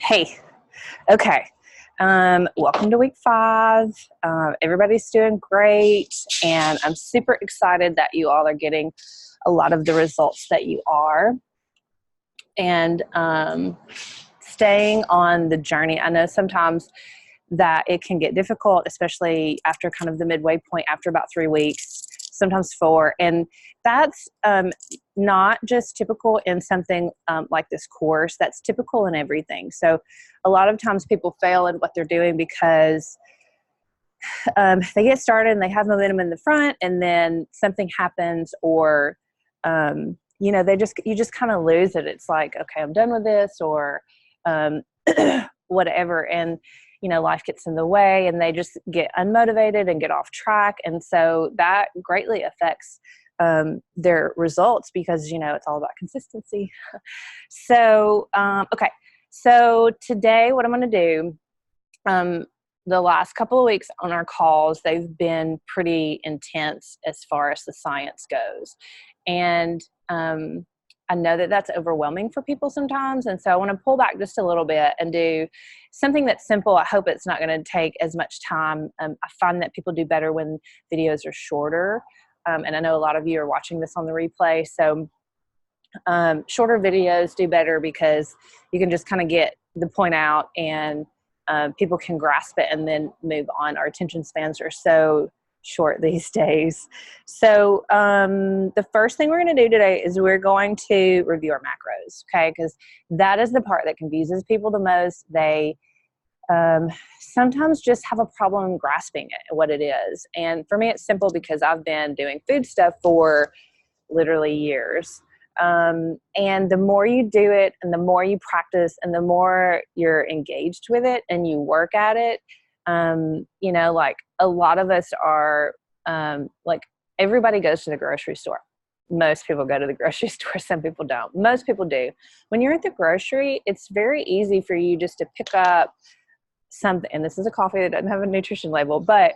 Hey, okay. Welcome to week 5. Everybody's doing great, and I'm super excited that you all are getting a lot of the results that you are, and staying on the journey. I know sometimes that it can get difficult, especially after kind of the midway point, after about 3 weeks, sometimes 4. And that's not just typical in something like this course, that's typical in everything. So a lot of times people fail in what they're doing because they get started and they have momentum in the front, and then something happens, or you just kind of lose it. It's like, okay, I'm done with this, or whatever. And life gets in the way and they just get unmotivated and get off track. And so that greatly affects their results, because, it's all about consistency. So, okay. So today what I'm going to do, the last couple of weeks on our calls, they've been pretty intense as far as the science goes. And I know that that's overwhelming for people sometimes. And so I want to pull back just a little bit and do something that's simple. I hope it's not going to take as much time. I find that people do better when videos are shorter. And I know a lot of you are watching this on the replay. So shorter videos do better because you can just kind of get the point out, and people can grasp it and then move on. Our attention spans are so short these days. So the first thing we're going to do today is we're going to review our macros, okay? Because that is the part that confuses people the most. They sometimes just have a problem grasping it, what it is. And for me, it's simple because I've been doing food stuff for literally years. And the more you do it and the more you practice and the more you're engaged with it and you work at it, like a lot of us are, like everybody goes to the grocery store. Most people go to the grocery store. Some people don't. Most people do. When you're at the grocery, it's very easy for you just to pick up something. And this is a coffee that doesn't have a nutrition label, but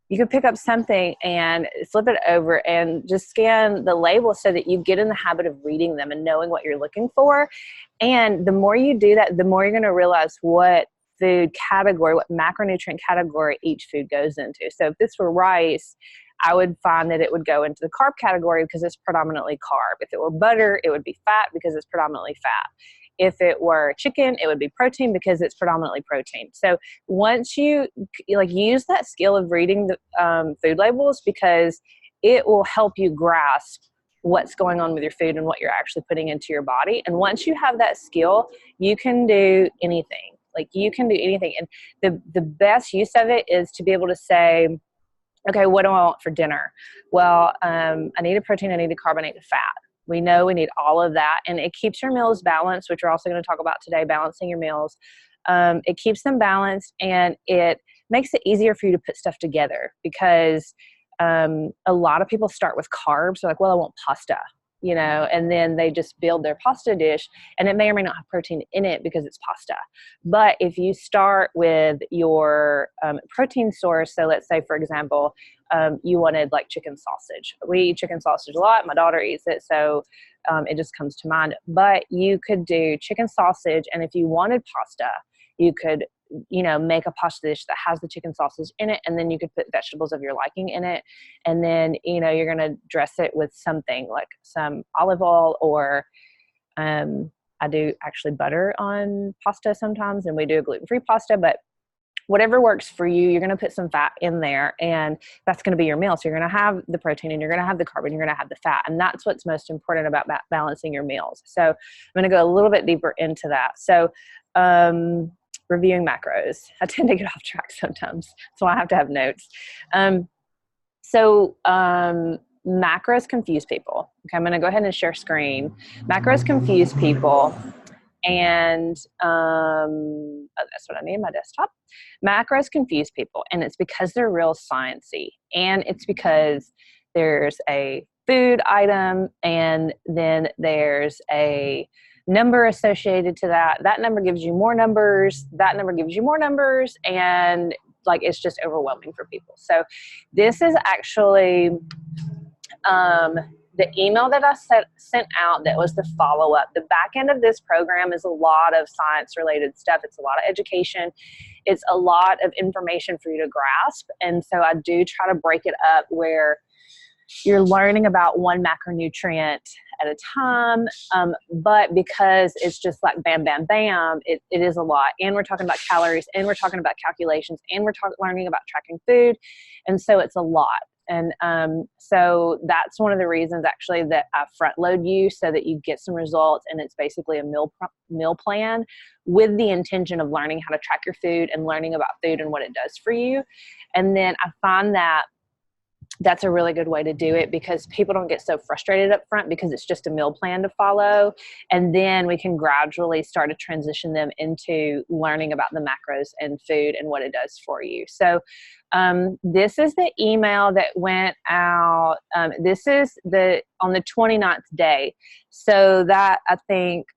you can pick up something and flip it over and just scan the label so that you get in the habit of reading them and knowing what you're looking for. And the more you do that, the more you're going to realize what food category, what macronutrient category each food goes into. So if this were rice, I would find that it would go into the carb category because it's predominantly carb. If it were butter, it would be fat because it's predominantly fat. If it were chicken, it would be protein because it's predominantly protein. So once you use that skill of reading the food labels, because it will help you grasp what's going on with your food and what you're actually putting into your body. And once you have that skill, you can do anything. Like you can do anything. And the best use of it is to be able to say, okay, what do I want for dinner? Well, I need a protein, I need a carb, I need a fat. We know we need all of that, and it keeps your meals balanced, which we're also going to talk about today, balancing your meals. It keeps them balanced, and it makes it easier for you to put stuff together, because a lot of people start with carbs. They're like, well, I want pasta, and then they just build their pasta dish, and it may or may not have protein in it because it's pasta. But if you start with your protein source, so let's say, for example, you wanted like chicken sausage. We eat chicken sausage a lot. My daughter eats it, so it just comes to mind. But you could do chicken sausage, and if you wanted pasta, you could make a pasta dish that has the chicken sausage in it, and then you could put vegetables of your liking in it, and then you're going to dress it with something like some olive oil, or I do actually butter on pasta sometimes, and we do a gluten-free pasta. But whatever works for you, you're going to put some fat in there, and that's going to be your meal. So you're going to have the protein, and you're going to have the carb, and you're going to have the fat. And that's what's most important about balancing your meals. So I'm going to go a little bit deeper into that. So reviewing macros. I tend to get off track sometimes, so I have to have notes. Macros confuse people. Okay, I'm going to go ahead and share screen. Macros confuse people. And that's what I need, my desktop. Macros confuse people, and it's because they're real sciencey, and it's because there's a food item, and then there's a number associated to that. That number gives you more numbers. That number gives you more numbers, and it's just overwhelming for people. So this is actually the email that I sent out that was the follow-up, the back end of this program is a lot of science-related stuff. It's a lot of education. It's a lot of information for you to grasp. And so I do try to break it up where you're learning about one macronutrient at a time. But because it's just like bam, bam, bam, it is a lot. And we're talking about calories, and we're talking about calculations, and we're learning about tracking food. And so it's a lot. And so that's one of the reasons actually that I front load you so that you get some results, and it's basically a meal plan with the intention of learning how to track your food and learning about food and what it does for you. And then I find that that's a really good way to do it because people don't get so frustrated up front because it's just a meal plan to follow. And then we can gradually start to transition them into learning about the macros and food and what it does for you. So this is the email that went out. This is on the 29th day. So that I think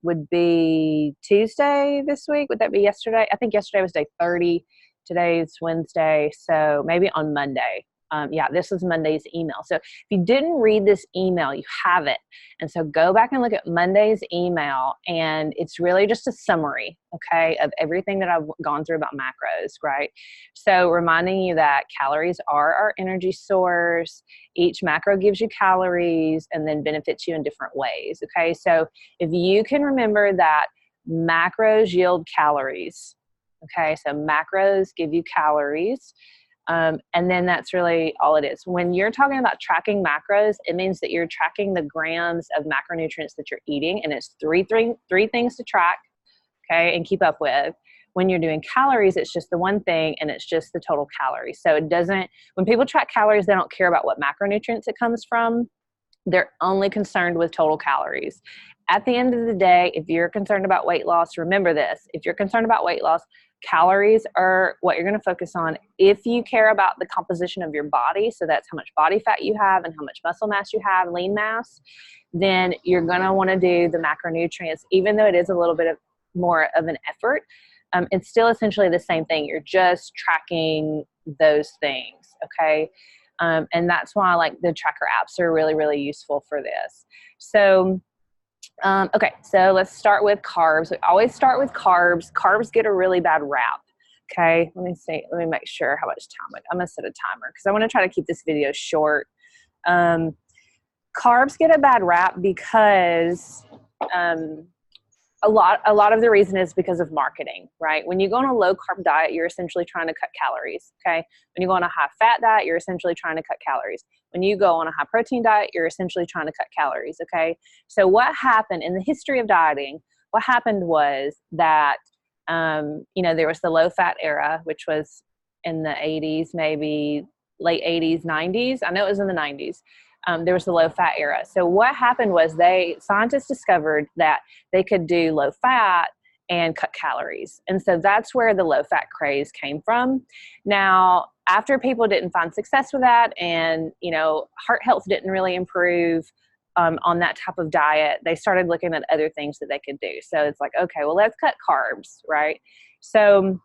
would be Tuesday this week. Would that be yesterday? I think yesterday was day 30. Today's Wednesday. So maybe on Monday. Yeah, this was Monday's email. So if you didn't read this email, you have it. And so go back and look at Monday's email, and it's really just a summary, okay, of everything that I've gone through about macros, right? So reminding you that calories are our energy source. Each macro gives you calories and then benefits you in different ways, okay? So if you can remember that macros yield calories, okay? So macros give you calories. And then that's really all it is. When you're talking about tracking macros, it means that you're tracking the grams of macronutrients that you're eating, and it's three things to track, okay, and keep up with. When you're doing calories, it's just the one thing, and it's just the total calories. So it doesn't, when people track calories, they don't care about what macronutrients it comes from. They're only concerned with total calories. At the end of the day, if you're concerned about weight loss, remember this. If you're concerned about weight loss, calories are what you're going to focus on. If you care about the composition of your body, so that's how much body fat you have and how much muscle mass you have, lean mass, then you're going to want to do the macronutrients. Even though it is a little bit more of an effort, it's still essentially the same thing. You're just tracking those things, okay? And that's why like the tracker apps are really, really useful for this. So okay, so let's start with carbs. We always start with carbs. Carbs get a really bad rap. Okay, let me see. Let me make sure how much time. I'm gonna set a timer because I want to try to keep this video short. Carbs get a bad rap because a lot of the reason is because of marketing, right? When you go on a low carb diet, you're essentially trying to cut calories, okay? When you go on a high fat diet, you're essentially trying to cut calories. When you go on a high protein diet, you're essentially trying to cut calories, okay? So what happened in the history of dieting, what happened was that, there was the low fat era, which was in the 80s, maybe late 80s, 90s. I know it was in the 90s. There was the low fat era. So what happened was scientists discovered that they could do low fat and cut calories. And so that's where the low fat craze came from. Now, after people didn't find success with that and, heart health didn't really improve on that type of diet, they started looking at other things that they could do. So it's like, okay, well, let's cut carbs, right? So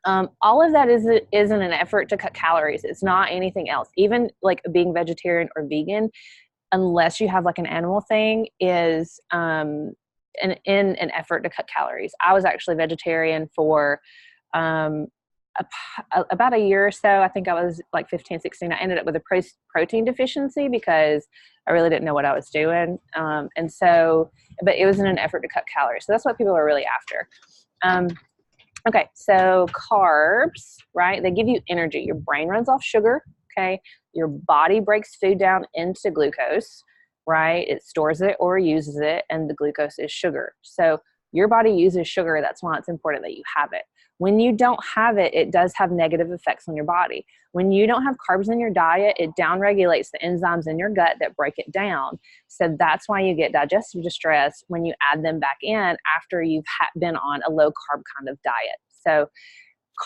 all of that isn't an effort to cut calories. It's not anything else. Even like being vegetarian or vegan, unless you have like an animal thing, is in an effort to cut calories. I was actually vegetarian for about a year or so. I think I was like 15, 16. I ended up with a protein deficiency because I really didn't know what I was doing. But it was in an effort to cut calories. So that's what people are really after. Okay, so carbs, right? They give you energy. Your brain runs off sugar, okay? Your body breaks food down into glucose, right? It stores it or uses it, and the glucose is sugar. So your body uses sugar. That's why it's important that you have it. When you don't have it, it does have negative effects on your body. When you don't have carbs in your diet, it downregulates the enzymes in your gut that break it down. So that's why you get digestive distress when you add them back in after you've been on a low carb kind of diet. So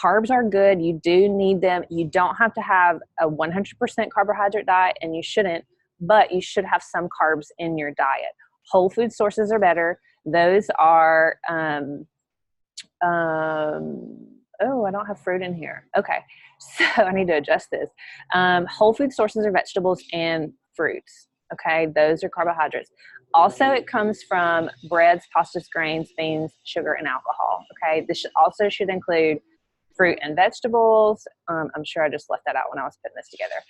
carbs are good. You do need them. You don't have to have a 100% carbohydrate diet, and you shouldn't, but you should have some carbs in your diet. Whole food sources are better. Those are, oh, I don't have fruit in here. Okay, so I need to adjust this. Whole food sources are vegetables and fruits. Okay, those are carbohydrates. Also, it comes from breads, pastas, grains, beans, sugar, and alcohol. Okay, this also should include fruit and vegetables. I'm sure I just left that out when I was putting this together.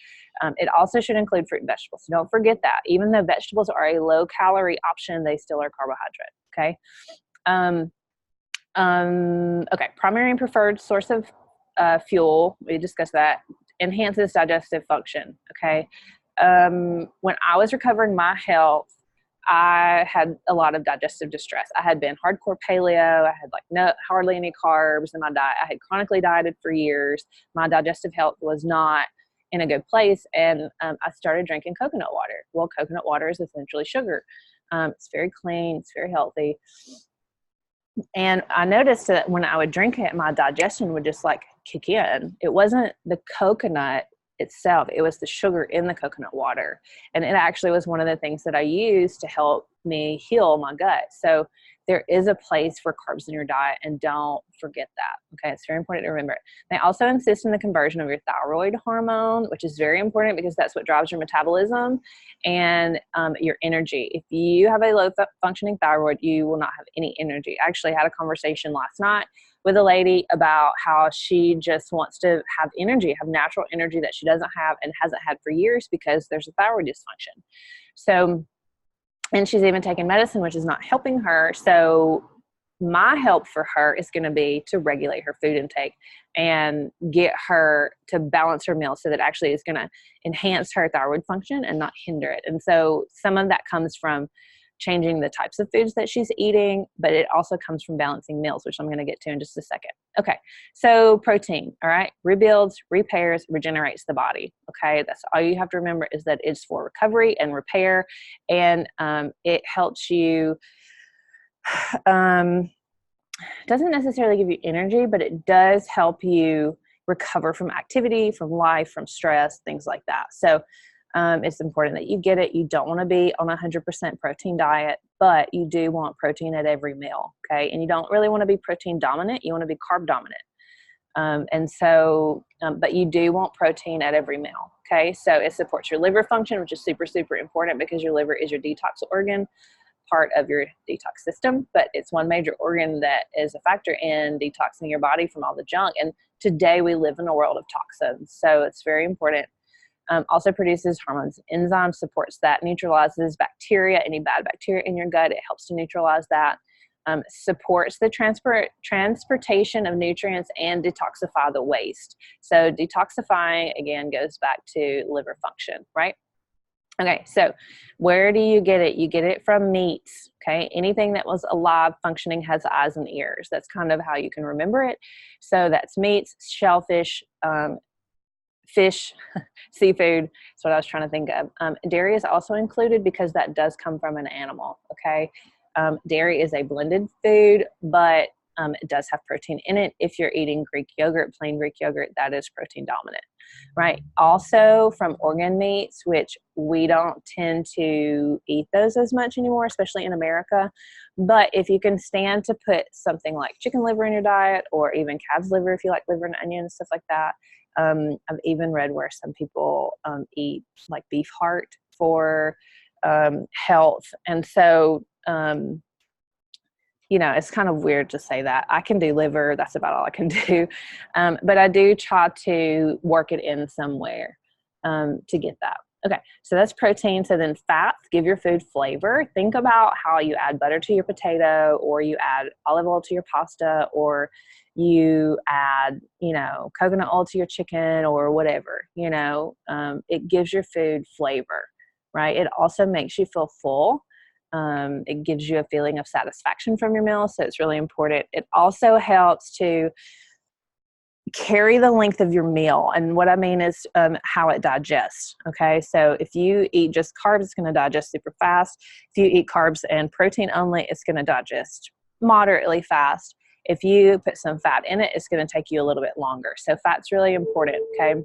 It also should include fruit and vegetables. So don't forget that. Even though vegetables are a low calorie option, they still are carbohydrate. Okay. Okay. Primary and preferred source of fuel. We discussed that. Enhances digestive function. Okay. When I was recovering my health, I had a lot of digestive distress. I had been hardcore paleo. I had like hardly any carbs in my diet. I had chronically dieted for years. My digestive health was not in a good place. And I started drinking coconut water. Well, coconut water is essentially sugar. It's very clean. It's very healthy. And I noticed that when I would drink it, my digestion would just like kick in. It wasn't the coconut itself, it was the sugar in the coconut water. And it actually was one of the things that I used to help me heal my gut. So there is a place for carbs in your diet, and don't forget that. Okay, it's very important to remember it. They also insist in the conversion of your thyroid hormone, which is very important because that's what drives your metabolism and your energy. If you have a low functioning thyroid, you will not have any energy. I actually had a conversation last night with a lady about how she just wants to have energy, have natural energy that she doesn't have and hasn't had for years because there's a thyroid dysfunction. So, and she's even taking medicine, which is not helping her. So my help for her is going to be to regulate her food intake and get her to balance her meal so that actually is going to enhance her thyroid function and not hinder it. And so some of that comes from changing the types of foods that she's eating, but it also comes from balancing meals, which I'm going to get to in just a second. Okay, so protein, all right, rebuilds, repairs, regenerates the body. Okay, that's all you have to remember, is that it's for recovery and repair, and it helps you. Doesn't necessarily give you energy, but it does help you recover from activity, from life, from stress, things like that. So it's important that you get it. You don't want to be on a 100% protein diet, but you do want protein at every meal. Okay. And you don't really want to be protein dominant. You want to be carb dominant. But you do want protein at every meal. Okay. So it supports your liver function, which is super, super important because your liver is your detox organ, part of your detox system, but it's one major organ that is a factor in detoxing your body from all the junk. And today we live in a world of toxins. So it's very important. Also produces hormones, enzymes, supports that, neutralizes bacteria, any bad bacteria in your gut. It helps to neutralize that. Supports the transportation of nutrients and detoxify the waste. So detoxifying, again, goes back to liver function, right? Okay, so where do you get it? You get it from meats, okay? Anything that was alive, functioning, has eyes and ears. That's kind of how you can remember it. So that's meats, shellfish, fish, seafood. That's what I was trying to think of. Dairy is also included because that does come from an animal, okay? Dairy is a blended food, but it does have protein in it. If you're eating Greek yogurt, plain Greek yogurt, that is protein dominant, right? Also from organ meats, which we don't tend to eat those as much anymore, especially in America. But if you can stand to put something like chicken liver in your diet, or even calf's liver if you like liver and onions, stuff like that. I've even read where some people eat like beef heart for health. And so, it's kind of weird to say that. I can do liver. That's about all I can do. But I do try to work it in somewhere to get that. Okay, so that's protein. So then fats give your food flavor. Think about how you add butter to your potato, or you add olive oil to your pasta, or you add, coconut oil to your chicken, or whatever, it gives your food flavor, right? It also makes you feel full. It gives you a feeling of satisfaction from your meal. So it's really important. It also helps to carry the length of your meal. And what I mean is how it digests. Okay. So if you eat just carbs, it's going to digest super fast. If you eat carbs and protein only, it's going to digest moderately fast. If you put some fat in it, it's going to take you a little bit longer. So fat's really important. Okay.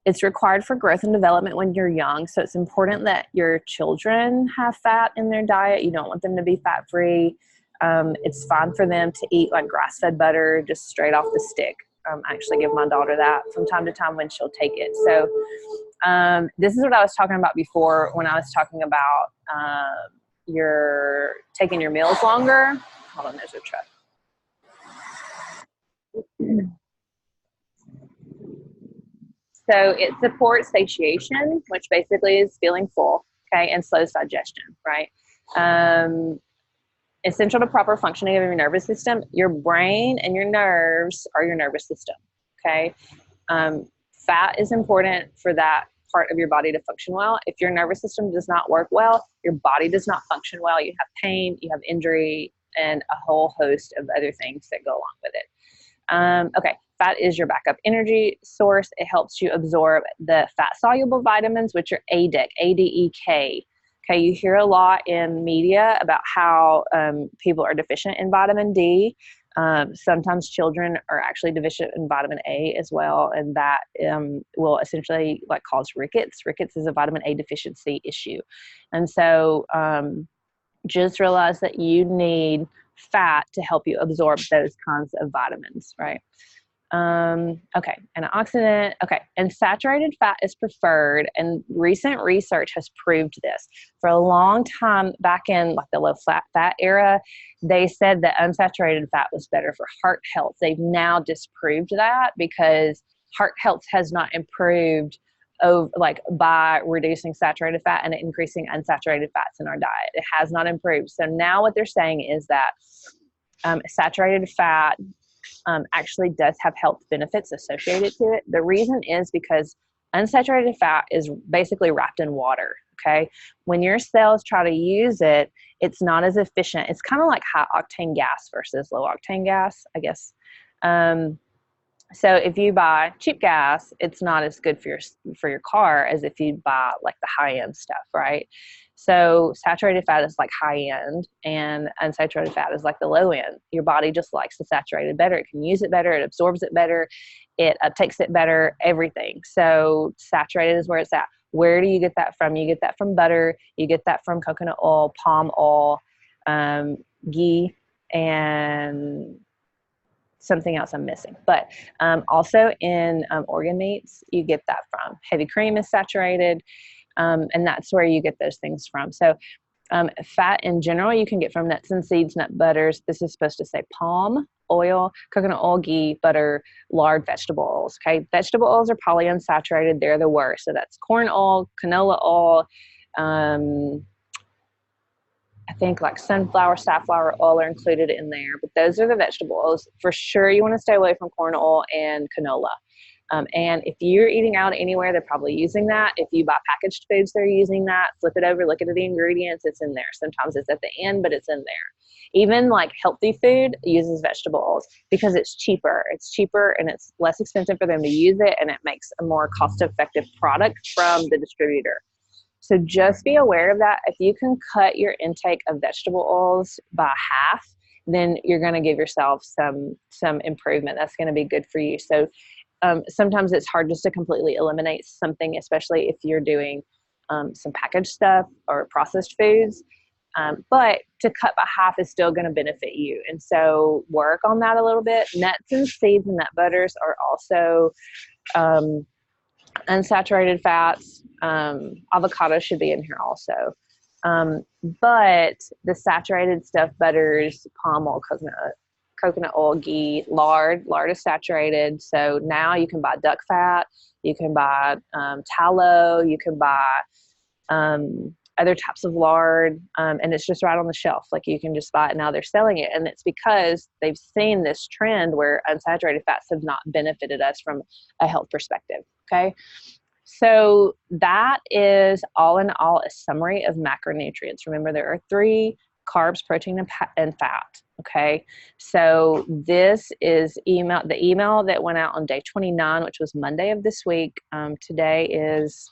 It's required for growth and development when you're young. So it's important that your children have fat in their diet. You don't want them to be fat-free. It's fine for them to eat like grass-fed butter just straight off the stick. I actually give my daughter that from time to time when she'll take it. So this is what I was talking about before when I was talking about your taking your meals longer. Hold on, there's a truck. So it supports satiation, which basically is feeling full, okay, and slows digestion, right? Um, Essential to proper functioning of your nervous system. Your brain and your nerves are your nervous system, okay? Fat is important for that part of your body to function well. If your nervous system does not work well, your body does not function well. You have pain, you have injury, and a whole host of other things that go along with it. Okay, fat is your backup energy source. It helps you absorb the fat-soluble vitamins, which are ADEK, A-D-E-K. Okay, you hear a lot in media about how people are deficient in vitamin D. Sometimes children are actually deficient in vitamin A as well, and that will essentially like cause rickets. Rickets is a vitamin A deficiency issue. And so just realize that you need fat to help you absorb those kinds of vitamins, right? Okay, antioxidant. Okay, and saturated fat is preferred, and recent research has proved this. For a long time, back in like the low fat era, they said that unsaturated fat was better for heart health. They've now disproved that because heart health has not improved like by reducing saturated fat and increasing unsaturated fats in our diet. It has not improved. So now what they're saying is that saturated fat actually does have health benefits associated to it. The reason is because unsaturated fat is basically wrapped in water, okay? When your cells try to use it, it's not as efficient. It's kind of like high octane gas versus low octane gas, I guess. So if you buy cheap gas, it's not as good for your car as if you buy like the high end stuff, right? So saturated fat is like high end, and unsaturated fat is like the low end. Your body just likes the saturated better. It can use it better. It absorbs it better. It uptakes it better. Everything. So saturated is where it's at. Where do you get that from? You get that from butter. You get that from coconut oil, palm oil, ghee, and something else I'm missing. But also in organ meats, you get that from. Heavy cream is saturated, and that's where you get those things from. So fat in general, you can get from nuts and seeds, nut butters. This is supposed to say palm oil, coconut oil, ghee, butter, lard, vegetable oils. Okay, vegetable oils are polyunsaturated. They're the worst. So that's corn oil, canola oil, I think like sunflower, safflower oil are included in there, but those are the vegetable oils. For sure, you want to stay away from corn oil and canola. And if you're eating out anywhere, they're probably using that. If you buy packaged foods, they're using that. Flip it over, look at the ingredients, it's in there. Sometimes it's at the end, but it's in there. Even like healthy food uses vegetable oils because it's cheaper. It's cheaper and it's less expensive for them to use it, and it makes a more cost-effective product from the distributor. So just be aware of that. If you can cut your intake of vegetable oils by half, then you're going to give yourself some improvement. That's going to be good for you. So sometimes it's hard just to completely eliminate something, especially if you're doing some packaged stuff or processed foods. But to cut by half is still going to benefit you. And so work on that a little bit. Nuts and seeds and nut butters are also unsaturated fats. Avocado should be in here also. But the saturated stuff, butters, palm oil, coconut oil, ghee, lard is saturated. So now you can buy duck fat, you can buy tallow, you can buy other types of lard, and it's just right on the shelf. Like you can just buy it now. They're selling it, and it's because they've seen this trend where unsaturated fats have not benefited us from a health perspective. Okay, so that is all in all a summary of macronutrients. Remember, there are 3: carbs, protein, and fat. Okay, so this is the email that went out on day 29, which was Monday of this week. Today is,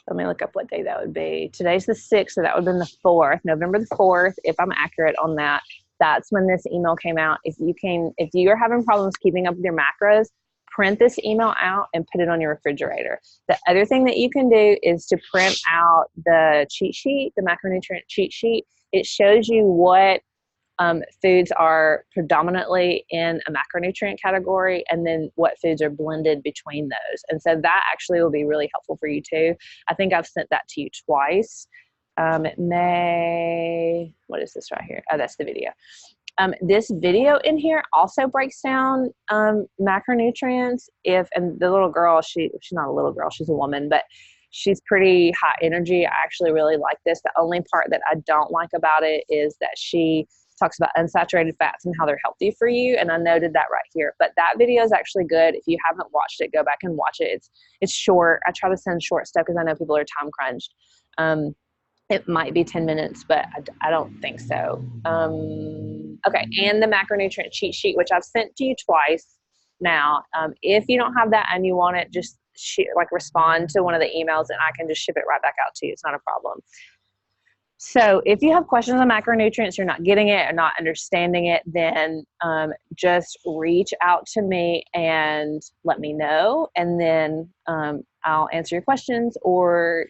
let me look up what day that would be. Today's the 6th, so that would have been the 4th, November the 4th. If I'm accurate on that, that's when this email came out. If you're having problems keeping up with your macros, print this email out and put it on your refrigerator. The other thing that you can do is to print out the cheat sheet, the macronutrient cheat sheet. It shows you what foods are predominantly in a macronutrient category, and then what foods are blended between those. And so that actually will be really helpful for you too. I think I've sent that to you twice. It may, what is this right here? Oh, that's the video. This video in here also breaks down macronutrients. And the little girl, she's not a little girl, she's a woman, but she's pretty high energy. I actually really like this. The only part that I don't like about it is that she talks about unsaturated fats and how they're healthy for you. And I noted that right here. But that video is actually good. If you haven't watched it, go back and watch it. It's short. I try to send short stuff because I know people are time crunched. It might be 10 minutes, but I don't think so. Okay, and the macronutrient cheat sheet, which I've sent to you twice now. If you don't have that and you want it, just respond to one of the emails and I can just ship it right back out to you. It's not a problem. So if you have questions on macronutrients, you're not getting it or not understanding it, then just reach out to me and let me know, and then I'll answer your questions, or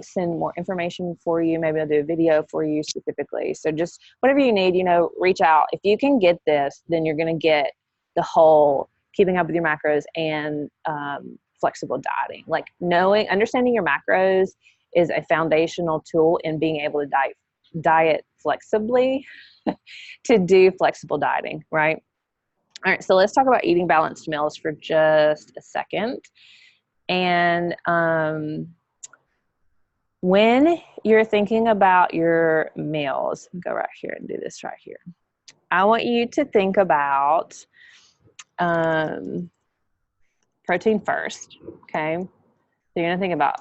send more information for you. Maybe I'll do a video for you specifically. So just whatever you need, reach out. If you can get this, then you're going to get the whole keeping up with your macros and flexible dieting. Like understanding your macros is a foundational tool in being able to diet flexibly to do flexible dieting, right? All right, so let's talk about eating balanced meals for just a second. And when you're thinking about your meals, go right here and do this right here. I want you to think about protein first, okay? So you're gonna think about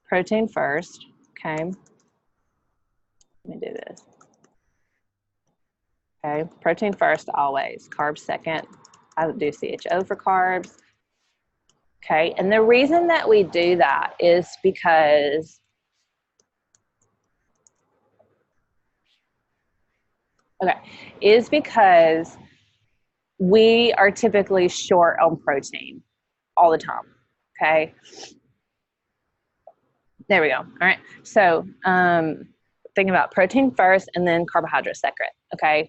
protein first, okay? Let me do this. Okay, protein first always, carbs second. I would do CHO for carbs. Okay, and the reason that we do that is because we are typically short on protein all the time, okay? There we go. All right, so think about protein first and then carbohydrate second, okay?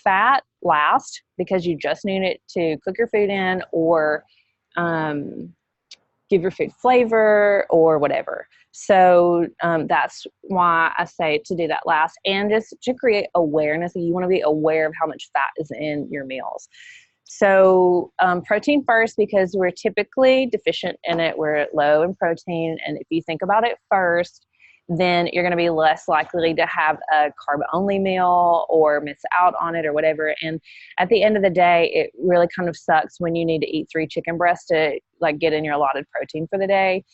Fat last, because you just need it to cook your food in or give your food flavor or whatever. So that's why I say to do that last, and just to create awareness. You want to be aware of how much fat is in your meals. So protein first, because we're typically deficient in it. We're low in protein. And if you think about it first, then you're going to be less likely to have a carb-only meal or miss out on it or whatever. And at the end of the day, it really kind of sucks when you need to eat 3 chicken breasts to get in your allotted protein for the day.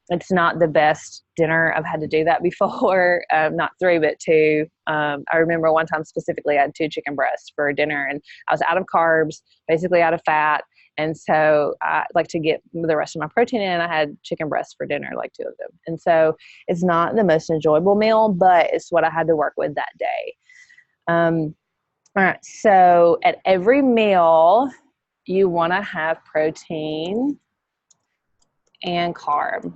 It's not the best dinner. I've had to do that before. Not 3, but 2. I remember one time specifically I had 2 chicken breasts for dinner, and I was out of carbs, basically out of fat. And so I like to get the rest of my protein in. I had chicken breasts for dinner, 2 of them. And so it's not the most enjoyable meal, but it's what I had to work with that day. All right. So at every meal, you want to have protein and carb.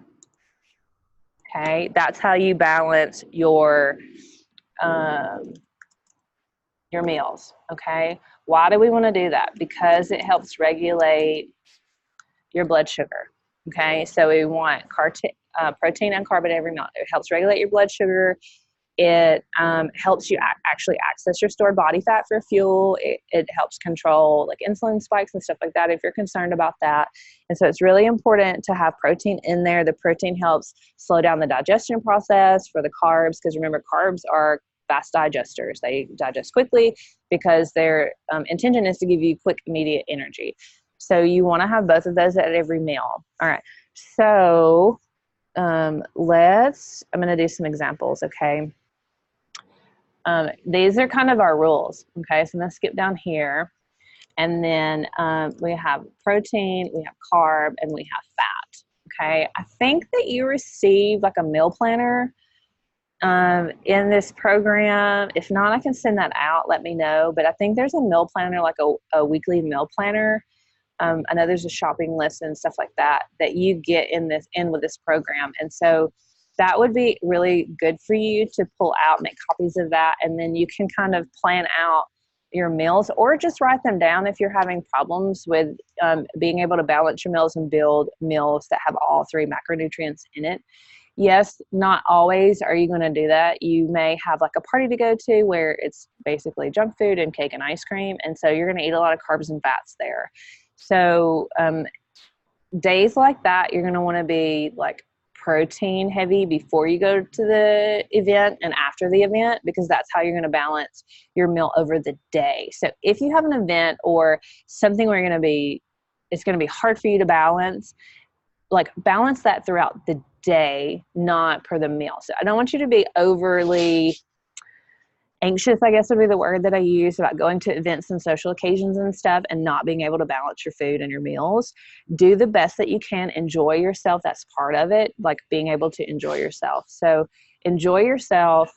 Okay. That's how you balance your meals. Okay. Why do we want to do that? Because it helps regulate your blood sugar. Okay, so we want protein and carb at every meal. It helps regulate your blood sugar. It helps you actually access your stored body fat for fuel. It helps control insulin spikes and stuff like that if you're concerned about that. And so it's really important to have protein in there. The protein helps slow down the digestion process for the carbs, because remember, carbs are fast digesters. They digest quickly because their intention is to give you quick, immediate energy. So you want to have both of those at every meal. All right. So I'm going to do some examples, okay? These are kind of our rules, okay? So I'm going to skip down here. And then we have protein, we have carb, and we have fat, okay? I think that you received a meal planner in this program. If not, I can send that out. Let me know. But I think there's a meal planner, a weekly meal planner. I know there's a shopping list and stuff like that you get in with this program. And so that would be really good for you to pull out, make copies of that, and then you can kind of plan out your meals, or just write them down if you're having problems with being able to balance your meals and build meals that have all 3 macronutrients in it. Yes, not always are you going to do that. You may have like a party to go to where it's basically junk food and cake and ice cream, and so you're going to eat a lot of carbs and fats there. So days like that, you're going to want to be like protein heavy before you go to the event and after the event, because that's how you're going to balance your meal over the day. So if you have an event or something where it's going to be hard for you to balance, like balance that throughout the day, not per the meal. So I don't want you to be overly anxious, I guess would be the word that I use, about going to events and social occasions and stuff and not being able to balance your food and your meals. Do the best that you can. Enjoy yourself. That's part of it, like being able to enjoy yourself. So enjoy yourself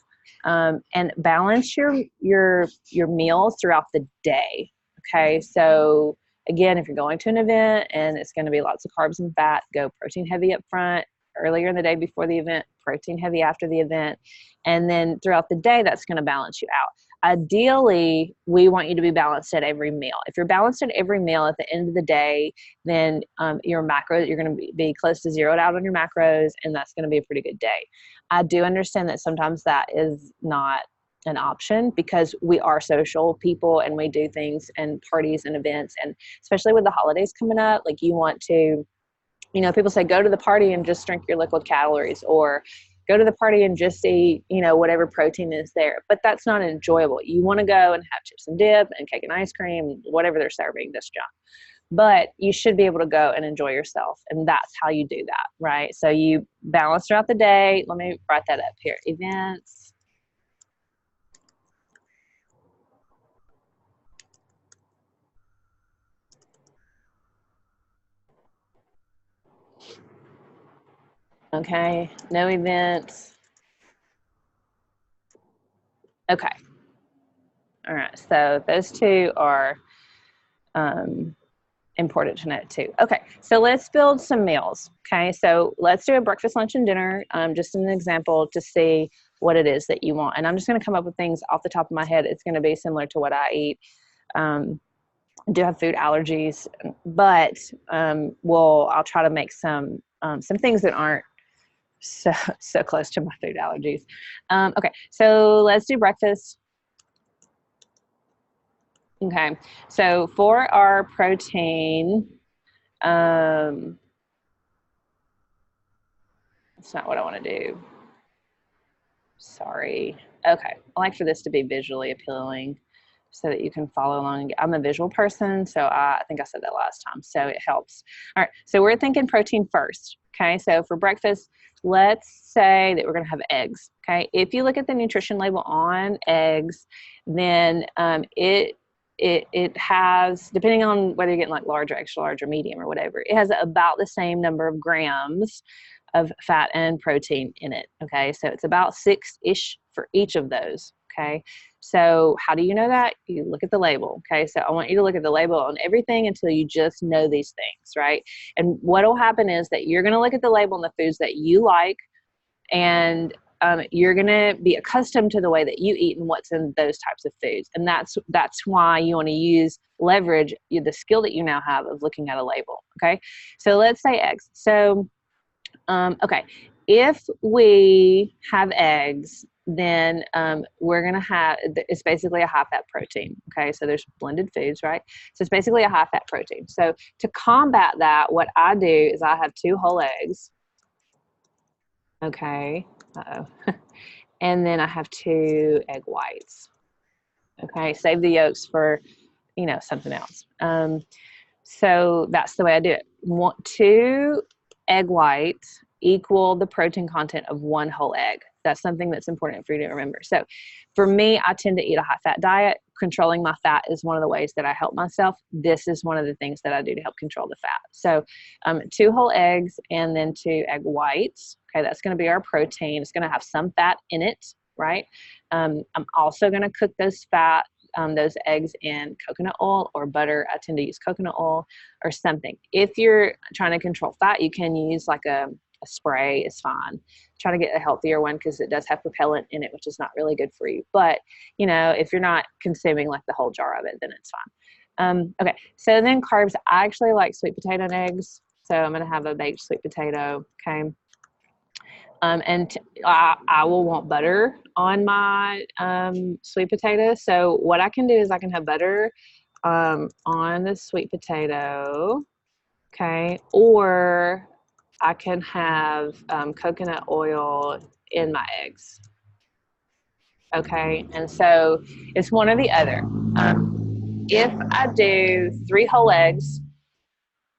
and balance your meals throughout the day. Okay. So again, if you're going to an event and it's going to be lots of carbs and fat, go protein heavy up front, earlier in the day before the event, protein heavy after the event. And then throughout the day, that's going to balance you out. Ideally, we want you to be balanced at every meal. If you're balanced at every meal at the end of the day, then your macros, you're going to be close to zeroed out on your macros, and that's going to be a pretty good day. I do understand that sometimes that is not an option because we are social people and we do things and parties and events, and especially with the holidays coming up, like you want to, people say go to the party and just drink your liquid calories, or go to the party and just eat, whatever protein is there. But that's not enjoyable. You want to go and have chips and dip and cake and ice cream, whatever they're serving, this junk. But you should be able to go and enjoy yourself. And that's how you do that, right? So you balance throughout the day. Let me write that up here. Events. Okay, no events. Okay. All right, so those two are important to note too. Okay, so let's build some meals. Okay, so let's do a breakfast, lunch, and dinner, just an example to see what it is that you want. And I'm just going to come up with things off the top of my head. It's going to be similar to what I eat. I do have food allergies, but I'll try to make some things that aren't so close to my food allergies. Okay, so let's do breakfast. Okay, so for our protein, that's not what I want to do. Sorry. Okay, I like for this to be visually appealing so that you can follow along. I'm a visual person, so I think I said that last time, so it helps. All right, so we're thinking protein first. Okay, so for breakfast, let's say that we're going to have eggs. Okay, if you look at the nutrition label on eggs, then it has, depending on whether you're getting like large or extra large or medium or whatever, it has about the same number of grams of fat and protein in it. Okay, so it's about 6-ish for each of those. Okay, so how do you know that? You look at the label. Okay, so I want you to look at the label on everything until you just know these things, right? And what will happen is that you're going to look at the label on the foods that you like, and you're going to be accustomed to the way that you eat and what's in those types of foods. And that's why you want to leverage the skill that you now have of looking at a label. Okay, so let's say eggs. So okay, if we have eggs, then we're going to have, it's basically a high fat protein. Okay, so there's blended foods, right? So it's basically a high fat protein. So to combat that, what I do is I have 2 whole eggs. Okay, and then I have 2 egg whites. Okay, save the yolks for, something else. So that's the way I do it. 2 egg whites equal the protein content of 1 whole egg. That's something that's important for you to remember. So for me, I tend to eat a high fat diet. Controlling my fat is one of the ways that I help myself. This is one of the things that I do to help control the fat. So 2 whole eggs and then 2 egg whites. Okay, that's going to be our protein. It's going to have some fat in it, right? I'm also going to cook those eggs in coconut oil or butter. I tend to use coconut oil or something. If you're trying to control fat, you can use like a a spray is fine. Try to get a healthier one because it does have propellant in it, which is not really good for you. But, you know, if you're not consuming like the whole jar of it, then it's fine. Okay, so then carbs, I actually like sweet potato and eggs. So I'm going to have a baked sweet potato, okay? I will want butter on my sweet potato. So what I can do is I can have butter on the sweet potato, okay? Or I can have coconut oil in my eggs, okay? And so it's one or the other. If I do 3 whole eggs,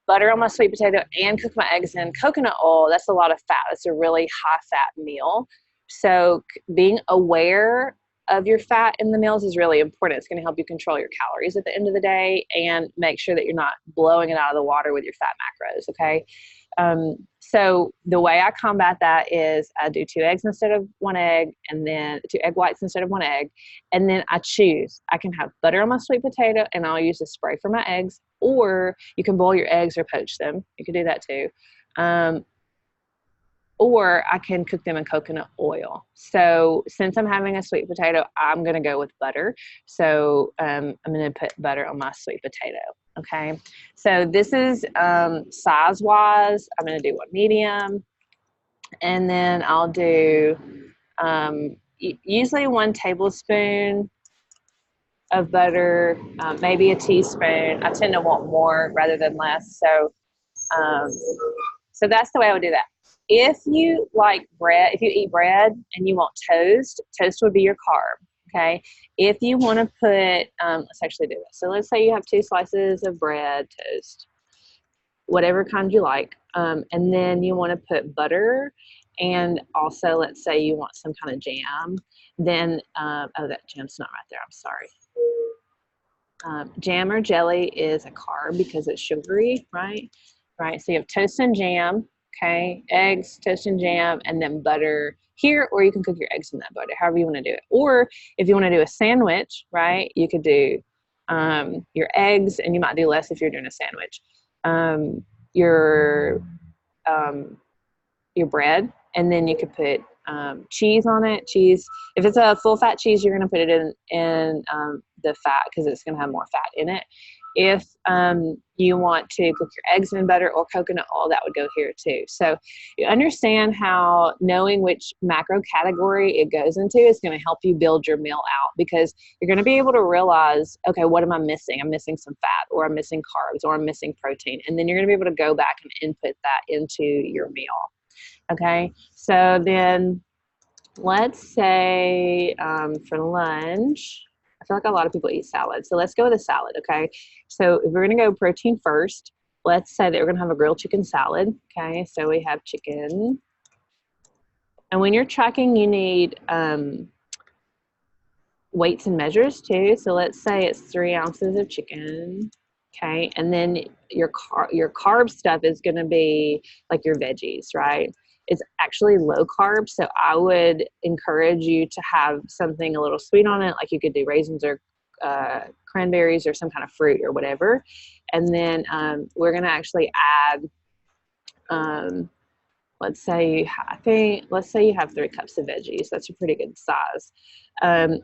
butter on my sweet potato, and cook my eggs in coconut oil, that's a lot of fat. It's a really high fat meal. So being aware of your fat in the meals is really important. It's going to help you control your calories at the end of the day and make sure that you're not blowing it out of the water with your fat macros, okay? So the way I combat that is I do 2 eggs instead of 1 egg, and then 2 egg whites instead of 1 egg. And then I choose, I can have butter on my sweet potato and I'll use a spray for my eggs, or you can boil your eggs or poach them. You can do that too. Or I can cook them in coconut oil. So since I'm having a sweet potato, I'm going to go with butter. So I'm going to put butter on my sweet potato. Okay. So this is size wise, I'm going to do 1 medium. And then I'll do usually 1 tablespoon of butter, maybe a teaspoon. I tend to want more rather than less. So that's the way I would do that. If you like bread, if you eat bread and you want toast, toast would be your carb, okay? If you want to put, let's actually do this. So let's say you have 2 slices of bread, toast, whatever kind you like, and then you want to put butter, and also let's say you want some kind of jam, then, oh, that jam's not right there, I'm sorry. Jam or jelly is a carb because it's sugary, right? Right, so you have toast and jam, okay, eggs, toast and jam, and then butter here, or you can cook your eggs in that butter, however you want to do it. Or if you want to do a sandwich, right, you could do your eggs, and you might do less if you're doing a sandwich. Your bread, and then you could put cheese on it. Cheese, if it's a full fat cheese, you're going to put it in the fat because it's going to have more fat in it. If you want to cook your eggs in butter or coconut oil, that would go here too. So you understand how knowing which macro category it goes into is going to help you build your meal out, because you're going to be able to realize, okay, what am I missing? I'm missing some fat, or I'm missing carbs, or I'm missing protein. And then you're going to be able to go back and input that into your meal. Okay, so then let's say for lunch, I feel like a lot of people eat salad. So let's go with a salad, okay? So if we're going to go protein first, let's say that we're going to have a grilled chicken salad, okay? So we have chicken. And when you're tracking, you need weights and measures too. So let's say it's 3 ounces of chicken, okay? And then your carb stuff is going to be like your veggies, right? It's actually low carb, so I would encourage you to have something a little sweet on it, like you could do raisins or cranberries or some kind of fruit or whatever. And then we're going to actually add, let's say you have 3 cups of veggies. That's a pretty good size. And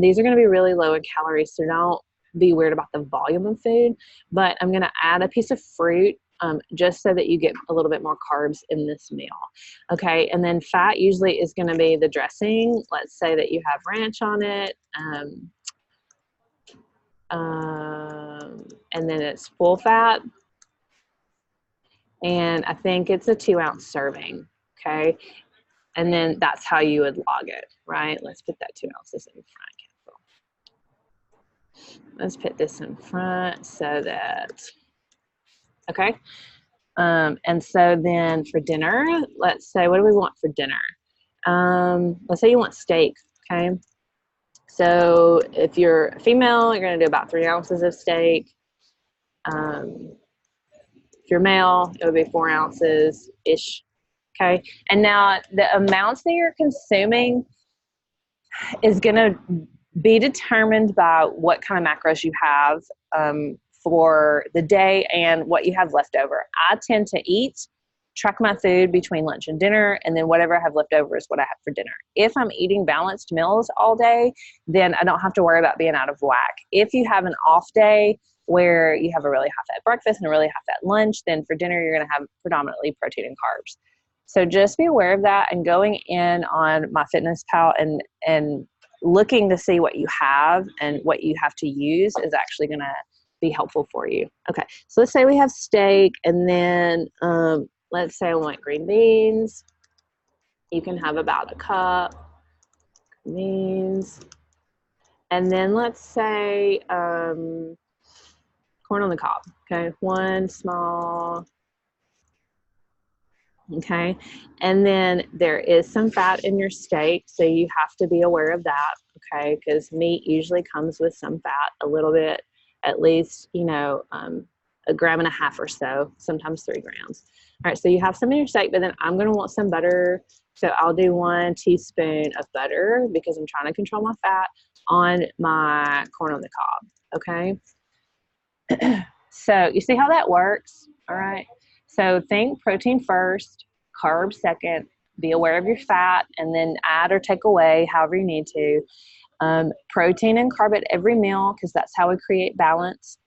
these are going to be really low in calories, so don't be weird about the volume of food. But I'm going to add a piece of fruit, just so that you get a little bit more carbs in this meal. Okay, and then fat usually is going to be the dressing. Let's say that you have ranch on it, and then it's full fat, and I think it's a 2-ounce serving. Okay, and then that's how you would log it, right? Let's put that 2 ounces in front. Let's put this in front so that, okay. And so then for dinner, let's say, what do we want for dinner? Let's say you want steak, okay? So if you're a female, you're going to do about 3 ounces of steak. If you're male, it would be 4 ounces-ish, okay? And now the amounts that you're consuming is going to be determined by what kind of macros you have for the day and what you have left over. I tend to eat track my food between lunch and dinner, and then whatever I have left over is what I have for dinner. If I'm eating balanced meals all day, then I don't have to worry about being out of whack. If you have an off day where you have a really high-fat breakfast and a really high-fat lunch, then for dinner you're going to have predominantly protein and carbs. So just be aware of that, and going in on MyFitnessPal and looking to see what you have and what you have to use is actually going to be helpful for you. Okay, so let's say we have steak, and then let's say I want green beans. You can have about a cup of beans. And then let's say corn on the cob, okay? One small, okay? And then there is some fat in your steak, so you have to be aware of that, okay? Because meat usually comes with some fat, a little bit, at least, you know, 1.5 grams or so, sometimes 3 grams. All right, so you have some in your steak, but then I'm gonna want some butter. So I'll do 1 teaspoon of butter because I'm trying to control my fat on my corn on the cob, okay? So you see how that works, all right? So think protein first, carbs second, be aware of your fat, and then add or take away however you need to. Protein and carb at every meal, because that's how we create balance.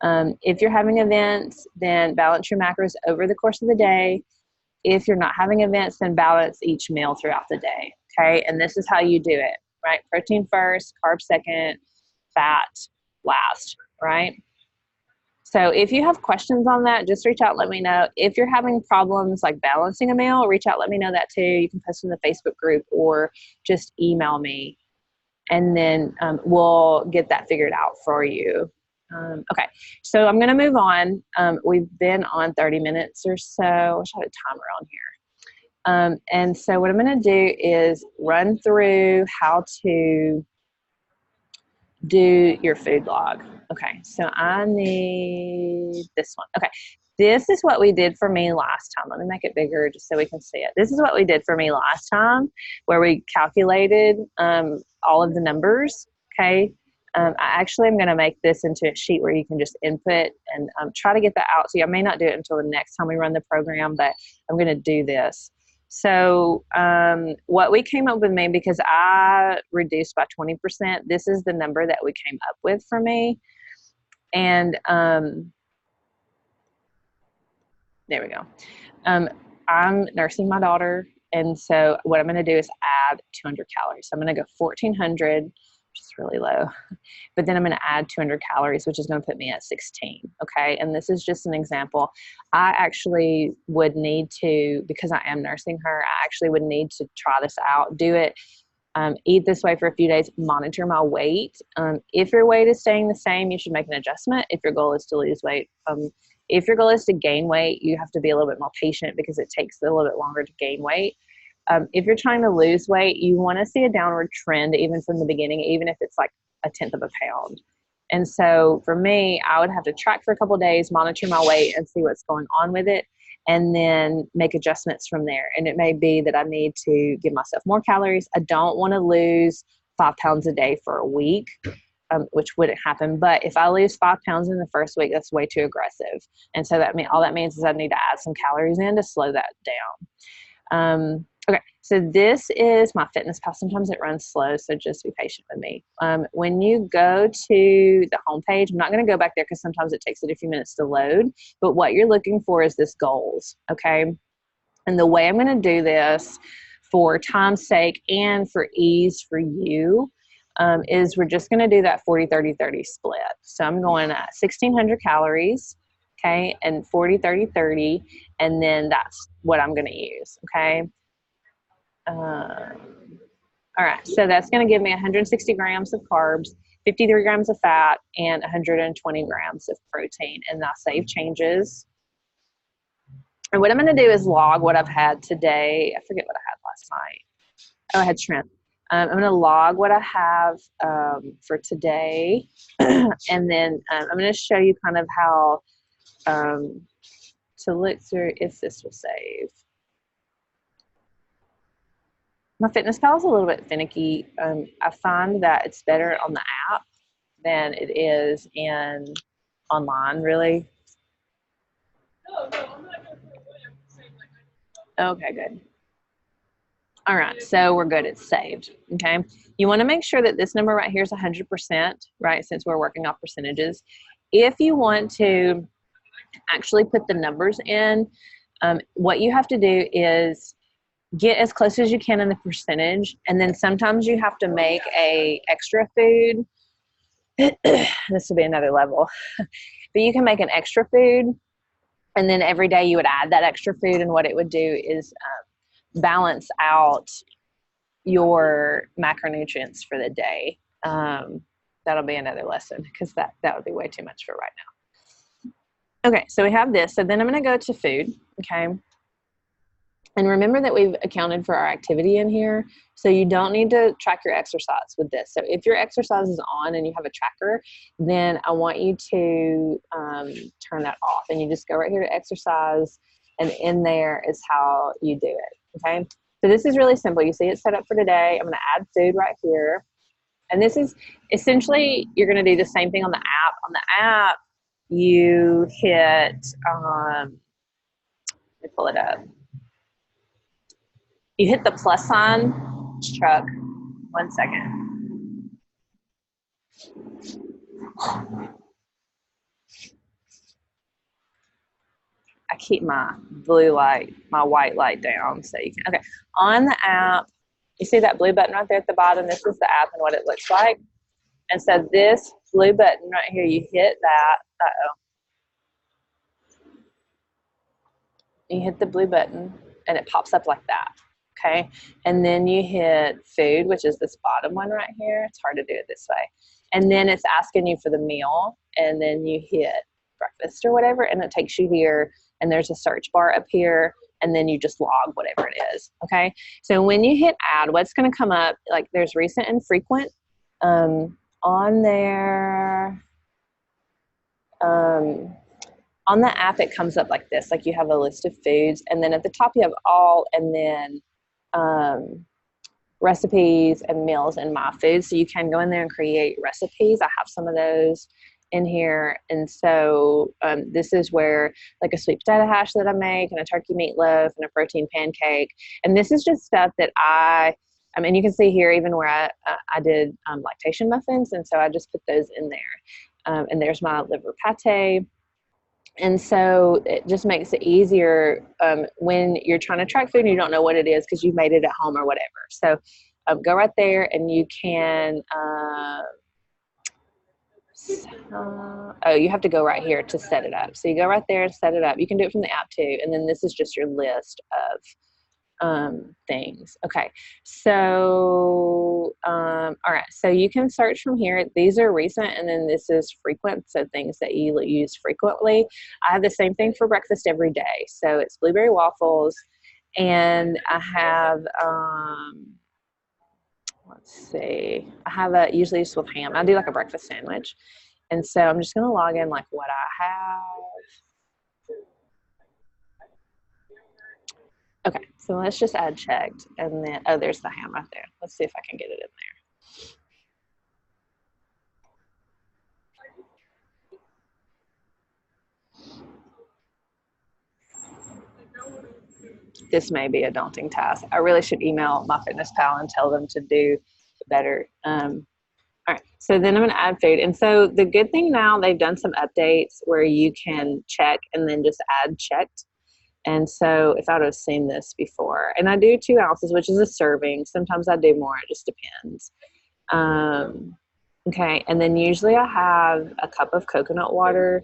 If you're having events, then balance your macros over the course of the day. If you're not having events, then balance each meal throughout the day, okay? And this is how you do it, right? Protein first, carb second, fat last, right? So if you have questions on that, just reach out, let me know. If you're having problems like balancing a meal, reach out, let me know that too. You can post in the Facebook group or just email me, and then we'll get that figured out for you. Okay, so I'm gonna move on. We've been on 30 minutes or so. I wish I had a timer on here. And so what I'm gonna do is run through how to do your food log. Okay, so I need this one. Okay, this is what we did for me last time. Let me make it bigger just so we can see it. This is what we did for me last time, where we calculated all of the numbers, okay? I actually am gonna make this into a sheet where you can just input and try to get that out. So I may not do it until the next time we run the program, but I'm gonna do this. So what we came up with, me, because I reduced by 20%, this is the number that we came up with for me. And there we go. I'm nursing my daughter. And so what I'm going to do is add 200 calories. So I'm going to go 1,400, which is really low. But then I'm going to add 200 calories, which is going to put me at 16. Okay. And this is just an example. I actually would need to, because I am nursing her, I actually would need to try this out, do it, eat this way for a few days, monitor my weight. If your weight is staying the same, you should make an adjustment. If your goal is to lose weight, if your goal is to gain weight, you have to be a little bit more patient because it takes a little bit longer to gain weight. If you're trying to lose weight, you want to see a downward trend even from the beginning, even if it's like 1/10 of a pound. And so for me, I would have to track for a couple of days, monitor my weight and see what's going on with it, and then make adjustments from there. And it may be that I need to give myself more calories. I don't want to lose 5 pounds a day for a week, which wouldn't happen. But if I lose 5 pounds in the first week, that's way too aggressive. And so all that means is I need to add some calories in to slow that down. Okay, so this is MyFitnessPal. Sometimes it runs slow, so just be patient with me. When you go to the homepage, I'm not going to go back there because sometimes it takes it a few minutes to load, but what you're looking for is this goals, okay? And the way I'm going to do this for time's sake and for ease for you is we're just going to do that 40-30-30 split. So I'm going at 1,600 calories, okay, and 40-30-30, and then that's what I'm going to use, okay? All right, so that's going to give me 160 grams of carbs, 53 grams of fat, and 120 grams of protein, and I'll save changes. And what I'm going to do is log what I've had today. I forget what I had last night. Oh, I had shrimp. I'm going to log what I have for today, and then I'm going to show you kind of how to look through if this will save. MyFitnessPal is a little bit finicky. I find that it's better on the app than it is online, really. Okay, good. All right, so we're good. It's saved. Okay. You want to make sure that this number right here is 100%, right? Since we're working off percentages. If you want to actually put the numbers in, what you have to do is get as close as you can in the percentage, and then sometimes you have to make a extra food. This will be another level, but you can make an extra food, and then every day you would add that extra food, and what it would do is balance out your macronutrients for the day. That'll be another lesson because that would be way too much for right now. Okay, so we have this. So then I'm going to go to food. Okay. And remember that we've accounted for our activity in here. So you don't need to track your exercise with this. So if your exercise is on and you have a tracker, then I want you to turn that off. And you just go right here to exercise. And in there is how you do it. Okay. So this is really simple. You see it's set up for today. I'm going to add food right here. And this is essentially, you're going to do the same thing on the app. On the app, you hit, let me pull it up. You hit the plus sign, truck. 1 second. I keep my blue light, my white light down so you can, okay. On the app, you see that blue button right there at the bottom? This is the app and what it looks like. And so this blue button right here, you hit that, you hit the blue button and it pops up like that. Okay. And then you hit food, which is this bottom one right here. It's hard to do it this way. And then it's asking you for the meal. And then you hit breakfast or whatever. And it takes you here. And there's a search bar up here. And then you just log whatever it is. Okay. So when you hit add, what's going to come up, like there's recent and frequent on there. On the app, it comes up like this, like you have a list of foods, and then at the top you have all, and then recipes and meals and my food. So you can go in there and create recipes. I have some of those in here. And so this is where like a sweet potato hash that I make, and a turkey meatloaf, and a protein pancake. And this is just stuff that I mean, you can see here even where I did lactation muffins. And so I just put those in there. And there's my liver pate. And so it just makes it easier when you're trying to track food and you don't know what it is because you made it at home or whatever. So go right there and you can, oh, you have to go right here to set it up. So you go right there and set it up. You can do it from the app too. And then this is just your list of things. Okay, so all right, so you can search from here. These are recent, and then this is frequent, so things that you use frequently. I have the same thing for breakfast every day, so it's blueberry waffles, and I have let's see, I have a usually just with ham. I do like a breakfast sandwich, and so I'm just gonna log in like what I have. Okay, so let's just add checked, and then, oh, there's the ham right there. Let's see if I can get it in there. This may be a daunting task. I really should email MyFitnessPal and tell them to do better. All right, so then I'm gonna add food. And so the good thing now, they've done some updates where you can check and then just add checked. And so if I would have seen this before, and I do 2 ounces, which is a serving. Sometimes I do more, it just depends. Okay, and then usually I have a cup of coconut water.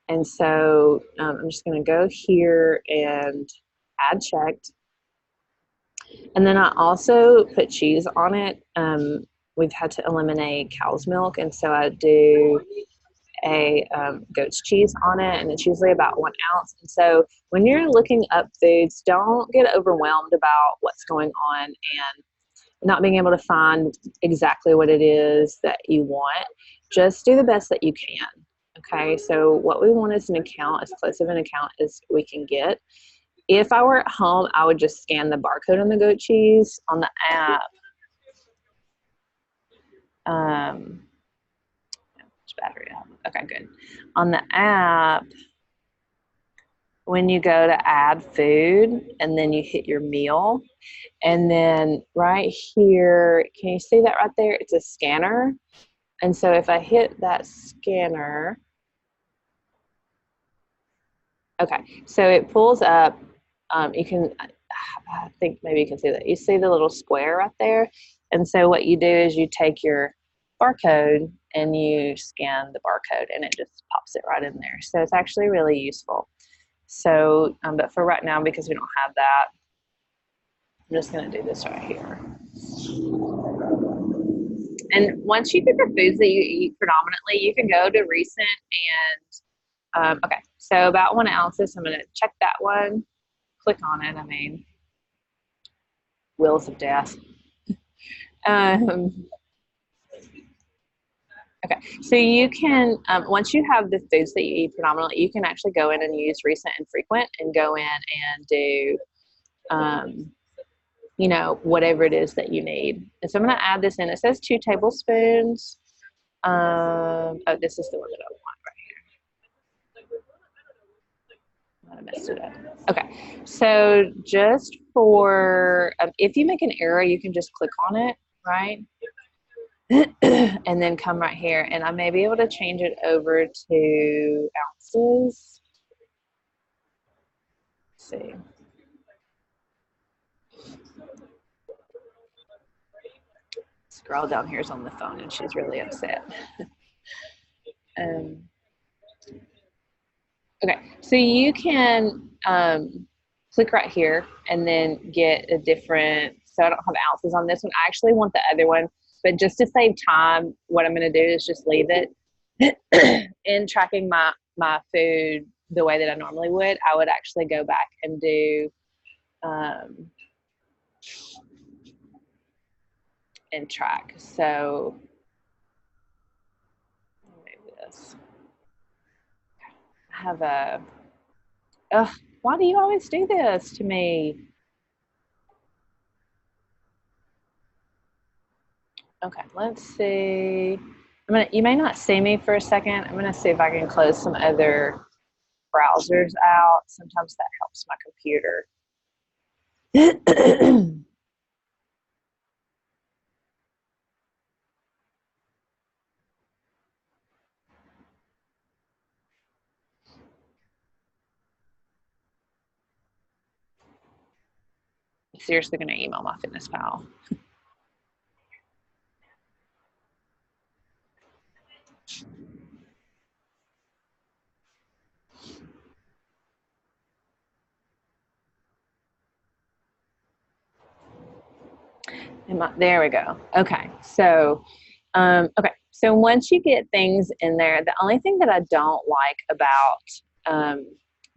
And so I'm just gonna go here and add checked. And then I also put cheese on it. We've had to eliminate cow's milk, and so I do a goat's cheese on it, and it's usually about 1 ounce. And so when you're looking up foods, don't get overwhelmed about what's going on and not being able to find exactly what it is that you want. Just do the best that you can. Okay, so what we want is an account, as close of an account as we can get. If I were at home, I would just scan the barcode on the goat cheese. On the app, battery. Okay, good. On the app, when you go to add food and then you hit your meal. And then right here, can you see that right there? It's a scanner. And so if I hit that scanner, okay, so it pulls up, you can, I think maybe you can see that. You see the little square right there? And so what you do is you take your barcode and you scan the barcode and it just pops it right in there. So it's actually really useful. So, but for right now, because we don't have that, I'm just gonna do this right here. And once you pick the foods that you eat predominantly, you can go to recent and, okay, so about 1 ounce, so I'm gonna check that one, click on it, I mean, wheels of death. Okay, so you can, once you have the foods that you eat predominantly, you can actually go in and use recent and frequent and go in and do, you know, whatever it is that you need. And so I'm going to add this in. It says 2 tablespoons. Oh, this is the one that I want right here. I messed it up. Okay, so just for, if you make an error, you can just click on it, right? And then come right here, and I may be able to change it over to ounces. Let's see. This girl down here is on the phone, and she's really upset. Okay, so you can click right here and then get a different, so I don't have ounces on this one. I actually want the other one, but just to save time, what I'm gonna do is just leave it. In tracking my food the way that I normally would, I would actually go back and do and track. So maybe this. I have a, ugh, why do you always do this to me? Okay, let's see. You may not see me for a second. I'm gonna see if I can close some other browsers out. Sometimes that helps my computer. I'm seriously gonna email MyFitnessPal. There we go. Okay, so so once you get things in there, the only thing that I don't like about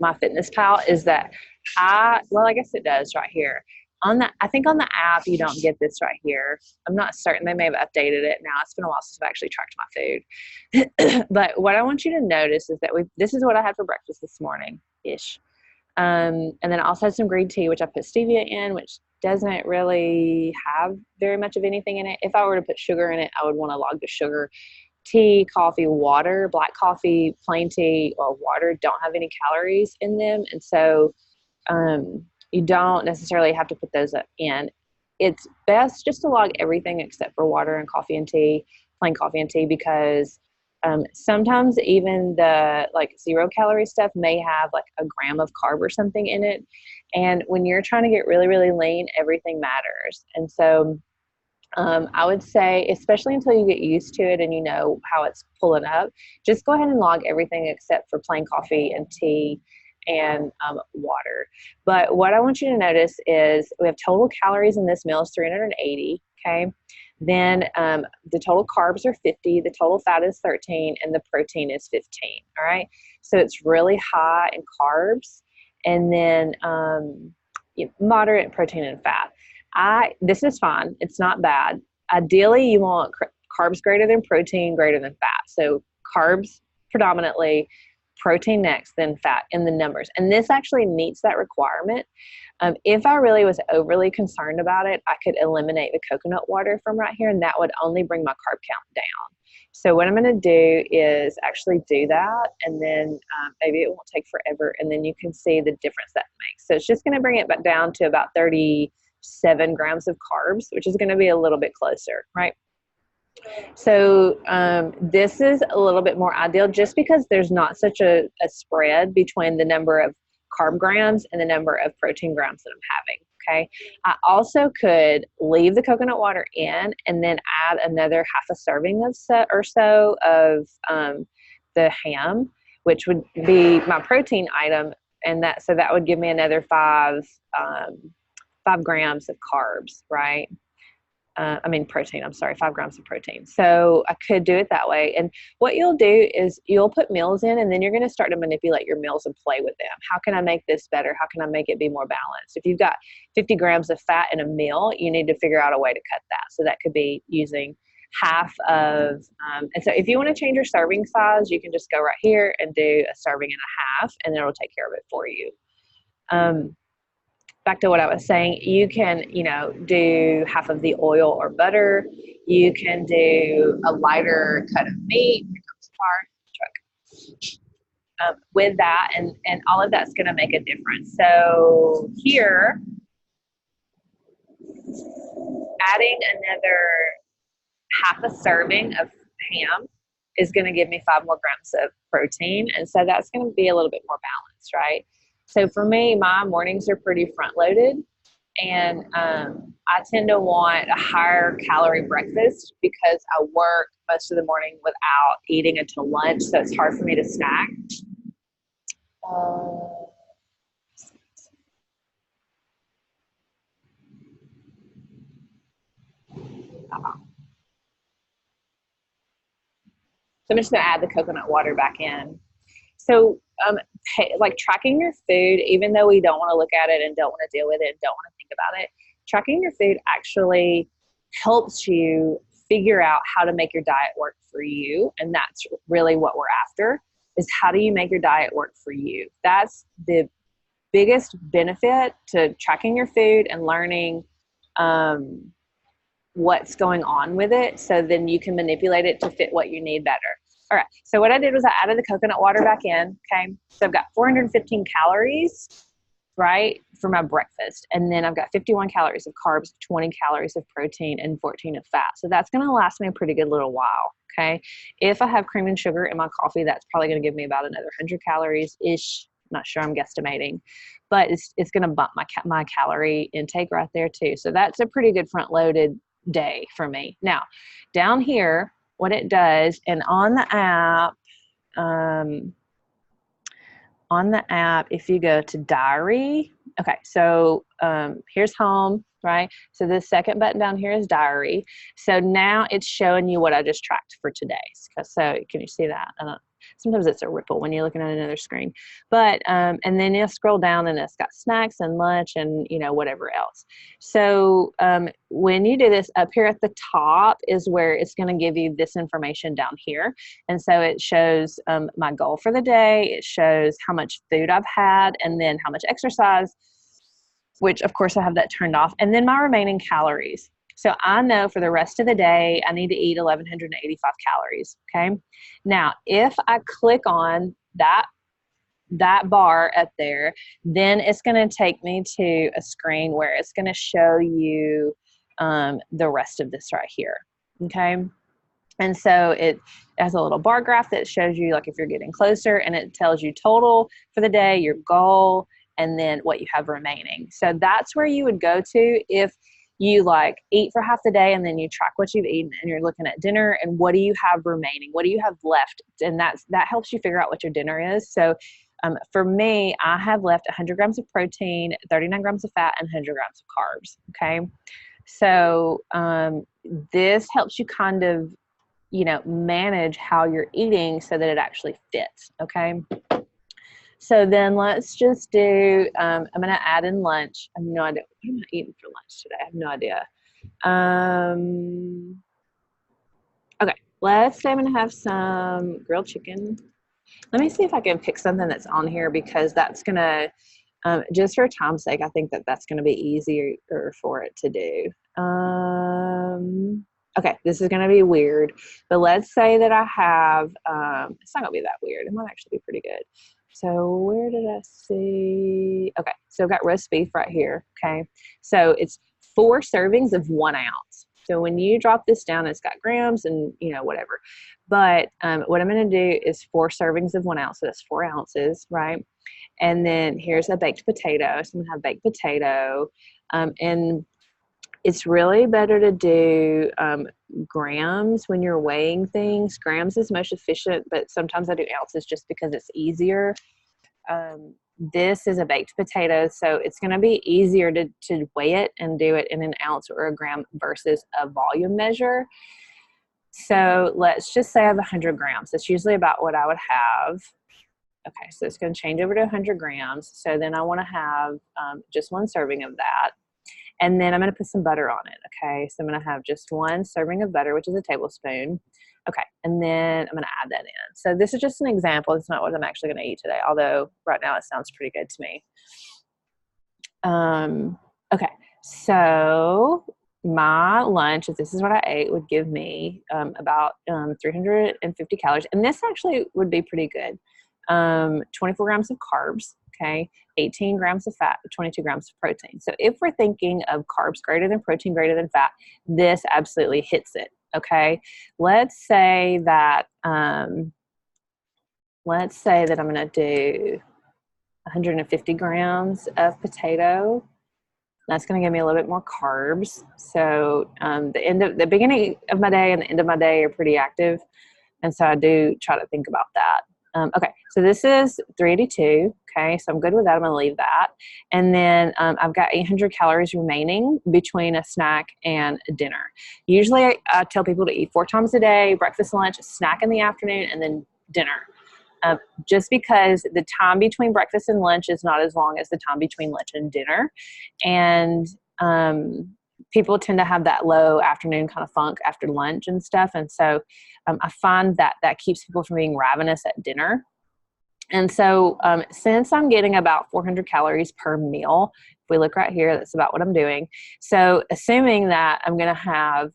MyFitnessPal is that well, I guess it does right here. I think on the app you don't get this right here. I'm not certain, they may have updated it now. It's been a while since I've actually tracked my food. But what I want you to notice is that this is what I had for breakfast this morning-ish. And then I also had some green tea, which I put stevia in, which doesn't really have very much of anything in it. If I were to put sugar in it, I would want to log the sugar. Tea, coffee, water, black coffee, plain tea, or water don't have any calories in them. And so you don't necessarily have to put those in. It's best just to log everything except for water and coffee and tea, plain coffee and tea, because sometimes even the like 0-calorie stuff may have like a gram of carb or something in it. And when you're trying to get really, really lean, everything matters. And so I would say, especially until you get used to it and you know how it's pulling up, just go ahead and log everything except for plain coffee and tea and water. But what I want you to notice is we have total calories in this meal is 380, okay? Then the total carbs are 50, the total fat is 13, and the protein is 15, all right? So it's really high in carbs, and then moderate protein and fat. This is fine, it's not bad. Ideally, you want carbs greater than protein, greater than fat. So carbs predominantly, protein next, then fat in the numbers. And this actually meets that requirement. If I really was overly concerned about it, I could eliminate the coconut water from right here, and that would only bring my carb count down. So what I'm going to do is actually do that, and then maybe it won't take forever, and then you can see the difference that makes. So it's just going to bring it back down to about 37 grams of carbs, which is going to be a little bit closer, right? So this is a little bit more ideal just because there's not such a spread between the number of carb grams and the number of protein grams that I'm having. Okay. I also could leave the coconut water in and then add another half a serving of so of the ham, which would be my protein item, and that would give me another 5 grams of carbs, right? Protein, I'm sorry, 5 grams of protein. So I could do it that way. And what you'll do is you'll put meals in, and then you're going to start to manipulate your meals and play with them. How can I make this better? How can I make it be more balanced? If you've got 50 grams of fat in a meal, you need to figure out a way to cut that. So that could be using half of, and so if you want to change your serving size, you can just go right here and do a serving and a half, and it'll take care of it for you. Back to what I was saying, you can, do half of the oil or butter. You can do a lighter cut of meat. Here comes the truck. With that, and all of that's going to make a difference. So here, adding another half a serving of ham is going to give me 5 more grams of protein. And so that's going to be a little bit more balanced, right? So for me, my mornings are pretty front loaded, and I tend to want a higher calorie breakfast because I work most of the morning without eating until lunch. So it's hard for me to snack. So I'm just going to add the coconut water back in. So like tracking your food, even though we don't want to look at it and don't want to deal with it and don't want to think about it, tracking your food actually helps you figure out how to make your diet work for you. And that's really what we're after, is how do you make your diet work for you? That's the biggest benefit to tracking your food and learning what's going on with it, so then you can manipulate it to fit what you need better. All right, so what I did was I added the coconut water back in, okay? So I've got 415 calories, right, for my breakfast. And then I've got 51 calories of carbs, 20 calories of protein, and 14 of fat. So that's gonna last me a pretty good little while, okay? If I have cream and sugar in my coffee, that's probably gonna give me about another 100 calories-ish. Not sure, I'm guesstimating. But it's gonna bump my calorie intake right there too. So that's a pretty good front-loaded day for me. Now, down here, what it does, and on the app, if you go to diary, okay, so here's home, right? So the second button down here is diary. So now it's showing you what I just tracked for today. So can you see that? Sometimes it's a ripple when you're looking at another screen. But, and then you'll scroll down and it's got snacks and lunch and, whatever else. So when you do this, up here at the top is where it's going to give you this information down here. And so it shows my goal for the day. It shows how much food I've had, and then how much exercise, which of course I have that turned off, and then my remaining calories. So I know for the rest of the day, I need to eat 1,185 calories, okay? Now, if I click on that bar up there, then it's gonna take me to a screen where it's gonna show you the rest of this right here, okay? And so it has a little bar graph that shows you like if you're getting closer, and it tells you total for the day, your goal, and then what you have remaining. So that's where you would go to if you like eat for half the day and then you track what you've eaten and you're looking at dinner and what do you have remaining? What do you have left? And that helps you figure out what your dinner is. So for me, I have left 100 grams of protein, 39 grams of fat, and 100 grams of carbs, okay? So this helps you kind of, manage how you're eating so that it actually fits, okay? So then let's just do, I'm going to add in lunch. I have no idea. What am I eating for lunch today? I have no idea. Okay, let's say I'm going to have some grilled chicken. Let me see if I can pick something that's on here, because that's going to Just for time's sake, I think that that's going to be easier for it to do. Okay, this is going to be weird, but let's say that I have, it's not going to be that weird. It might actually be pretty good. So where did I see? Okay, so I've got roast beef right here. Okay, so it's 4 servings of 1 ounce. So when you drop this down, it's got grams and, you know, whatever. But what I'm going to do is 4 servings of 1 ounce. So that's 4 ounces, right? And then here's a baked potato. So I'm going to have baked potato. And it's really better to do grams when you're weighing things. Grams is most efficient, but sometimes I do ounces just because it's easier. This is a baked potato, so it's going to be easier to weigh it and do it in an ounce or a gram versus a volume measure. So let's just say I have 100 grams. That's usually about what I would have. Okay, so it's going to change over to 100 grams. So then I want to have just 1 serving of that. And then I'm going to put some butter on it. Okay, so I'm going to have just 1 serving of butter, which is a tablespoon. Okay, and then I'm going to add that in. So this is just an example. It's not what I'm actually going to eat today, although right now it sounds pretty good to me. Okay, so my lunch, if this is what I ate, would give me about 350 calories. And this actually would be pretty good. 24 grams of carbs, okay, 18 grams of fat, 22 grams of protein. So if we're thinking of carbs greater than protein greater than fat, this absolutely hits it, okay? Let's say that I'm going to do 150 grams of potato. That's going to give me a little bit more carbs. So the beginning of my day and the end of my day are pretty active. And so I do try to think about that. Okay, so this is 382. Okay, so I'm good with that. I'm going to leave that. And then I've got 800 calories remaining between a snack and a dinner. Usually I tell people to eat 4 times a day, breakfast, lunch, snack in the afternoon, and then dinner. Just because the time between breakfast and lunch is not as long as the time between lunch and dinner. And people tend to have that low afternoon kind of funk after lunch and stuff. And so I find that that keeps people from being ravenous at dinner. And so since I'm getting about 400 calories per meal, if we look right here, that's about what I'm doing. So assuming that I'm going to have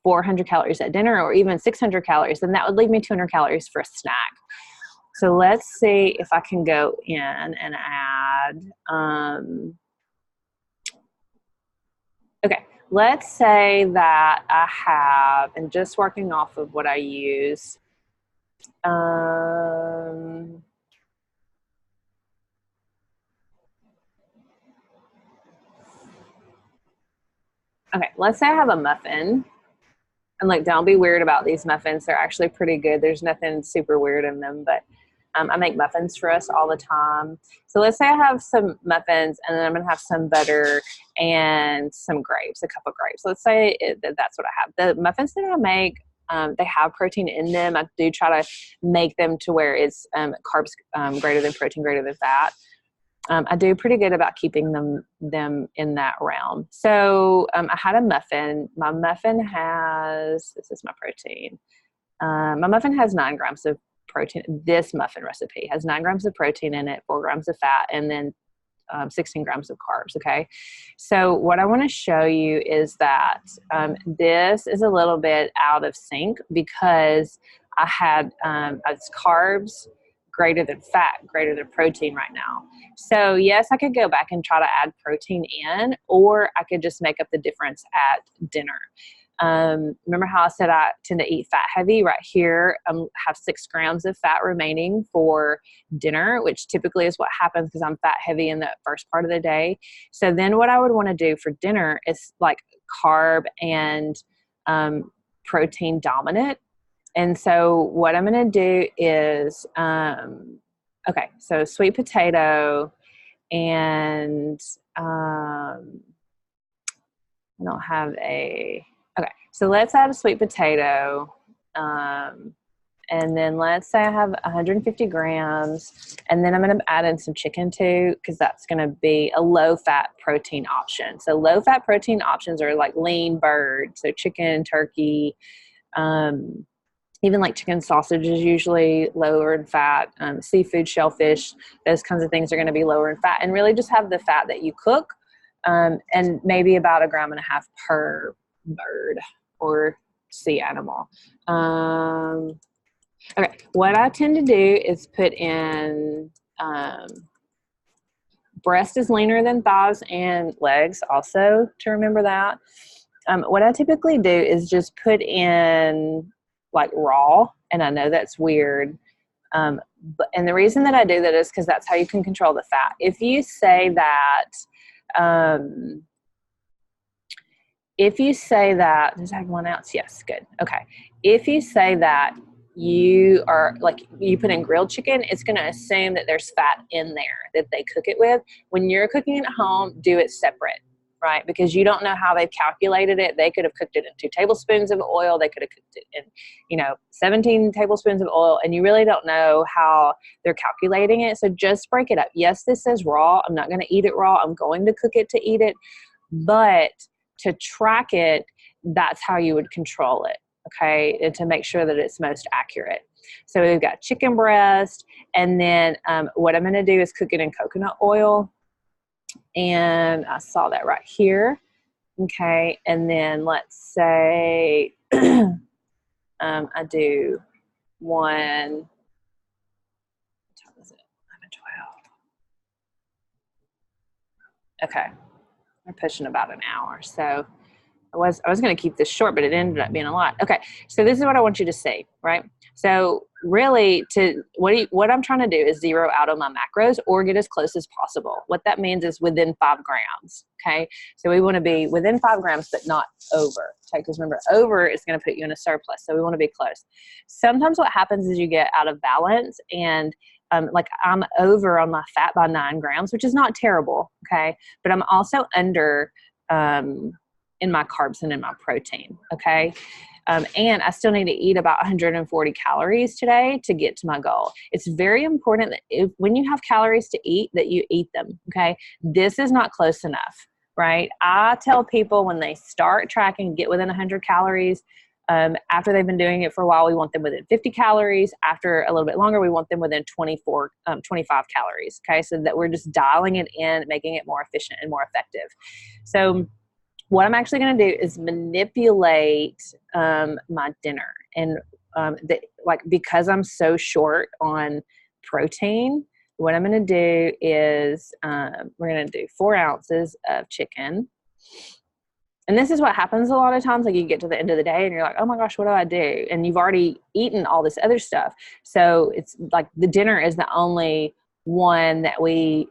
400 calories at dinner or even 600 calories, then that would leave me 200 calories for a snack. So let's see if I can go in and add, okay, let's say that I have, and just working off of what I use, okay, let's say I have a muffin. And like, don't be weird about these muffins. They're actually pretty good. There's nothing super weird in them, but I make muffins for us all the time. So let's say I have some muffins and then I'm going to have some butter and some grapes, a cup of grapes. Let's say that's what I have. The muffins that I make, they have protein in them. I do try to make them to where it's carbs greater than protein greater than fat. I do pretty good about keeping them in that realm. So I had a muffin. My muffin has, this is my protein. My muffin has 9 grams of protein. This muffin recipe has 9 grams of protein in it, 4 grams of fat, and then 16 grams of carbs. Okay. So what I want to show you is that this is a little bit out of sync because I had it's carbs greater than fat, greater than protein right now. So yes, I could go back and try to add protein in, or I could just make up the difference at dinner. Remember how I said I tend to eat fat heavy? Right here, have 6 grams of fat remaining for dinner, which typically is what happens because I'm fat heavy in the first part of the day. So then what I would want to do for dinner is like carb and protein dominant. And so what I'm going to do is, okay, so sweet potato and I don't have a, okay, so let's add a sweet potato. And then let's say I have 150 grams, and then I'm going to add in some chicken too, because that's going to be a low-fat protein option. So low-fat protein options are like lean bird, so chicken, turkey, Even like chicken sausage is usually lower in fat. Seafood, shellfish, those kinds of things are going to be lower in fat. And really just have the fat that you cook, and maybe about 1.5 grams per bird or sea animal. Okay, what I tend to do is put in breast is leaner than thighs and legs also, to remember that. What I typically do is just put in like raw, and I know that's weird. And the reason that I do that is because that's how you can control the fat. If you say that, does it have 1 ounce? Yes, good. Okay. If you say that you are like, you put in grilled chicken, it's going to assume that there's fat in there that they cook it with. When you're cooking at home, do it separate, right? Because you don't know how they've calculated it. They could have cooked it in 2 tablespoons of oil. They could have cooked it in, 17 tablespoons of oil, and you really don't know how they're calculating it. So just break it up. Yes, this says raw. I'm not going to eat it raw. I'm going to cook it to eat it, but to track it, that's how you would control it. Okay, and to make sure that it's most accurate. So we've got chicken breast, and then what I'm going to do is cook it in coconut oil. And I saw that right here. Okay, and then let's say I do 1. What time is it? 11:12. Okay, we're pushing about an hour. So I was going to keep this short, but it ended up being a lot. Okay, so this is what I want you to see, right? So really, what I'm trying to do is zero out on my macros or get as close as possible. What that means is within 5 grams. Okay, so we want to be within 5 grams, but not over. Okay, because remember, over is going to put you in a surplus, so we want to be close. Sometimes what happens is you get out of balance, and like I'm over on my fat by 9 grams, which is not terrible. Okay, but I'm also under in my carbs and in my protein. Okay. And I still need to eat about 140 calories today to get to my goal. It's very important that when you have calories to eat, that you eat them. Okay. This is not close enough, right? I tell people when they start tracking, get within 100 calories. After they've been doing it for a while, we want them within 50 calories. After a little bit longer, we want them within 25 calories. Okay. So that we're just dialing it in, making it more efficient and more effective. So what I'm actually going to do is manipulate my dinner, and because I'm so short on protein, what I'm going to do is we're going to do 4 ounces of chicken. And this is what happens a lot of times. Like you get to the end of the day and you're like, oh my gosh, what do I do? And you've already eaten all this other stuff. So it's like the dinner is the only one that we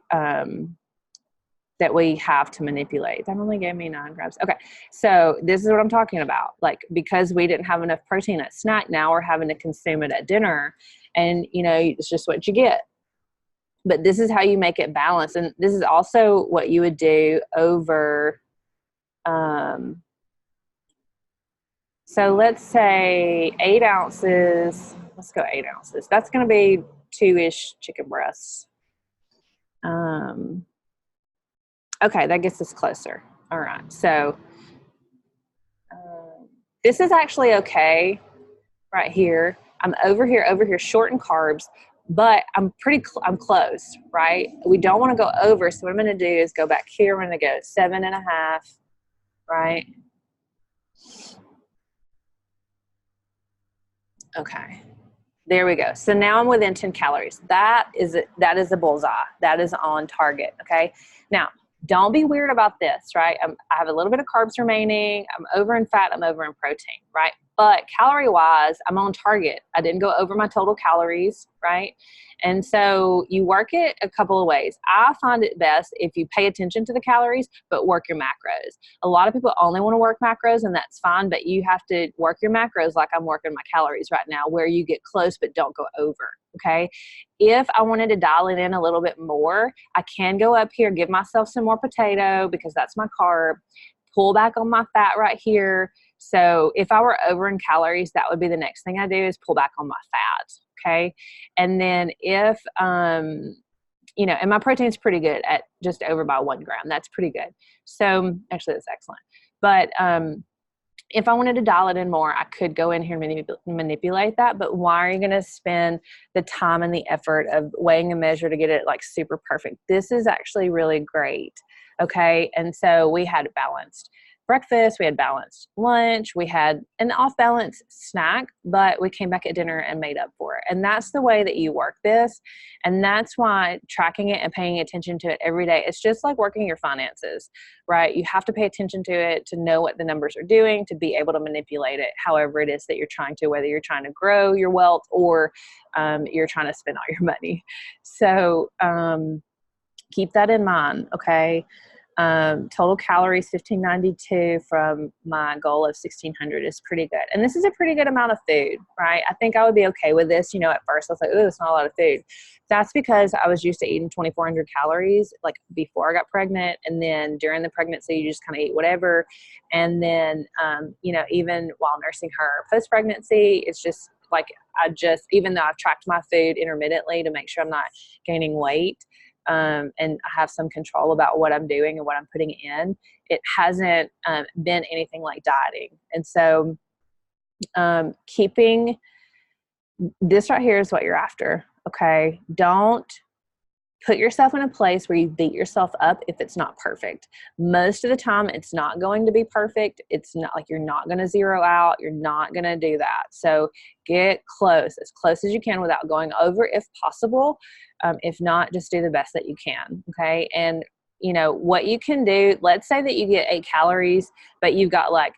have to manipulate. That only gave me 9 grams. Okay. So this is what I'm talking about. Like, because we didn't have enough protein at snack, now we're having to consume it at dinner, and it's just what you get. But this is how you make it balanced. And this is also what you would do over, so let's say 8 ounces, let's go 8 ounces. That's going to be 2-ish chicken breasts. Okay, that gets us closer. All right, so this is actually okay right here. I'm over here, short in carbs, but I'm close, right? We don't want to go over, so what I'm going to do is go back here. I'm going to go 7.5, right? Okay, there we go. So now I'm within 10 calories. That is a bullseye. That is on target, okay? Now, don't be weird about this, right? I have a little bit of carbs remaining. I'm over in fat. I'm over in protein, right? But calorie-wise, I'm on target. I didn't go over my total calories, right? And so you work it a couple of ways. I find it best if you pay attention to the calories, but work your macros. A lot of people only want to work macros, and that's fine, but you have to work your macros like I'm working my calories right now, where you get close but don't go over, okay? If I wanted to dial it in a little bit more, I can go up here, give myself some more potato because that's my carb, pull back on my fat right here. So if I were over in calories, that would be the next thing I do, is pull back on my fat, okay? And then if, and my protein's pretty good at just over by 1 gram. That's pretty good. So actually that's excellent. But If I wanted to dial it in more, I could go in here and manipulate that. But why are you going to spend the time and the effort of weighing a measure to get it like super perfect? This is actually really great. Okay. And so we had balanced breakfast, we had balanced lunch, we had an off balance snack, but we came back at dinner and made up for it. And that's the way that you work this. And that's why tracking it and paying attention to it every day, it's just like working your finances, right? You have to pay attention to it to know what the numbers are doing, to be able to manipulate it however it is that you're trying to, whether you're trying to grow your wealth or you're trying to spend all your money. So keep that in mind, okay? Total calories 1592 from my goal of 1600 is pretty good. And this is a pretty good amount of food, right? I think I would be okay with this. You know, at first I was like, oh, it's not a lot of food. That's because I was used to eating 2,400 calories like before I got pregnant. And then during the pregnancy, you just kind of eat whatever. And then, you know, even while nursing her post-pregnancy, it's just like, even though I've tracked my food intermittently to make sure I'm not gaining weight, and I have some control about what I'm doing and what I'm putting in, it hasn't been anything like dieting. And so keeping this right here is what you're after, okay? Don't put yourself in a place where you beat yourself up if it's not perfect. Most of the time, it's not going to be perfect. It's not like you're not going to zero out. You're not going to do that. So get as close as you can without going over if possible. If not, just do the best that you can, okay? And, you know, what you can do, let's say that you get 8 calories, but you've got like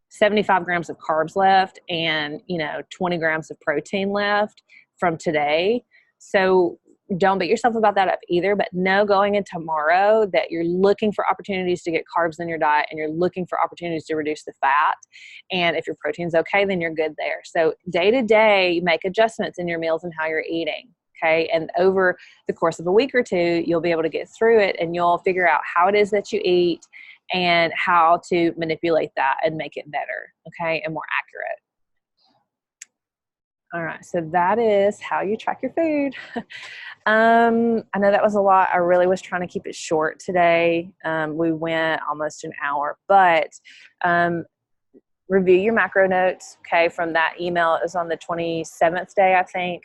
75 grams of carbs left and, you know, 20 grams of protein left from today. So don't beat yourself about that up either, but know going in tomorrow that you're looking for opportunities to get carbs in your diet and you're looking for opportunities to reduce the fat. And if your protein's okay, then you're good there. So day to day, make adjustments in your meals and how you're eating. Okay. And over the course of a week or two, you'll be able to get through it and you'll figure out how it is that you eat and how to manipulate that and make it better. Okay. And more accurate. All right. So that is how you track your food. I know that was a lot. I really was trying to keep it short today. We went almost an hour, but review your macro notes. Okay. From that email, it was on the 27th day, I think.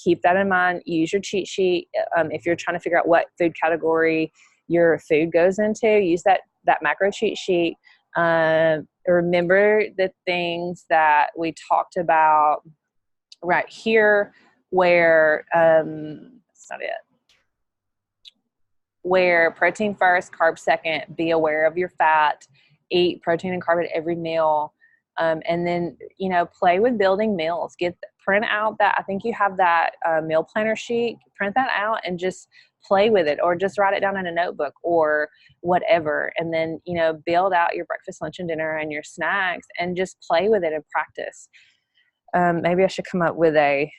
Keep that in mind. Use your cheat sheet. If you're trying to figure out what food category your food goes into, use that macro cheat sheet. Remember the things that we talked about right here where, that's not it, where protein first, carb second, be aware of your fat, eat protein and carb at every meal. And then, you know, play with building meals. Print out that, I think you have that meal planner sheet, print that out and just play with it or just write it down in a notebook or whatever. And then, you know, build out your breakfast, lunch, and dinner and your snacks and just play with it and practice. Maybe I should come up with a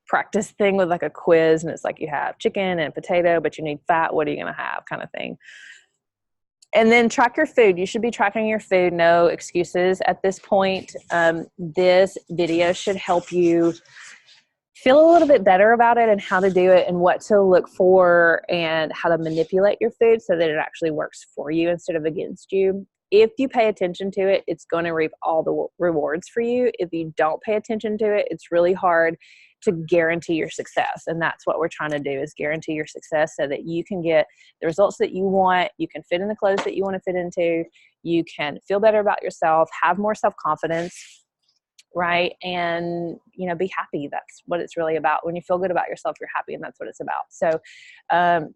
practice thing with like a quiz and it's like you have chicken and potato, but you need fat. What are you going to have kind of thing? And then track your food. You should be tracking your food. No excuses at this point. This video should help you feel a little bit better about it and how to do it and what to look for and how to manipulate your food so that it actually works for you instead of against you. If you pay attention to it, it's going to reap all the rewards for you. If you don't pay attention to it, it's really hard to guarantee your success. And that's what we're trying to do, is guarantee your success so that you can get the results that you want. You can fit in the clothes that you want to fit into. You can feel better about yourself, have more self-confidence, right? And, you know, be happy. That's what it's really about. When you feel good about yourself, you're happy, and that's what it's about. So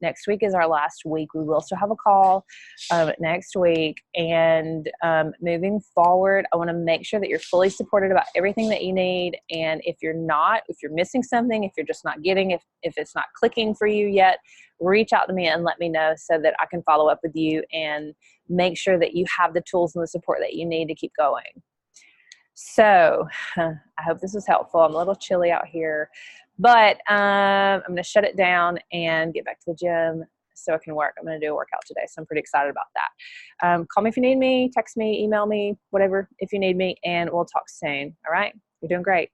next week is our last week. We will still have a call next week. And moving forward, I want to make sure that you're fully supported about everything that you need. And if you're not, if you're missing something, if you're just not getting, if it's not clicking for you yet, reach out to me and let me know so that I can follow up with you and make sure that you have the tools and the support that you need to keep going. So I hope this was helpful. I'm a little chilly out here, but I'm going to shut it down and get back to the gym so I can work. I'm going to do a workout today, so I'm pretty excited about that. Call me if you need me, text me, email me, whatever, if you need me, and we'll talk soon. All right? You're doing great.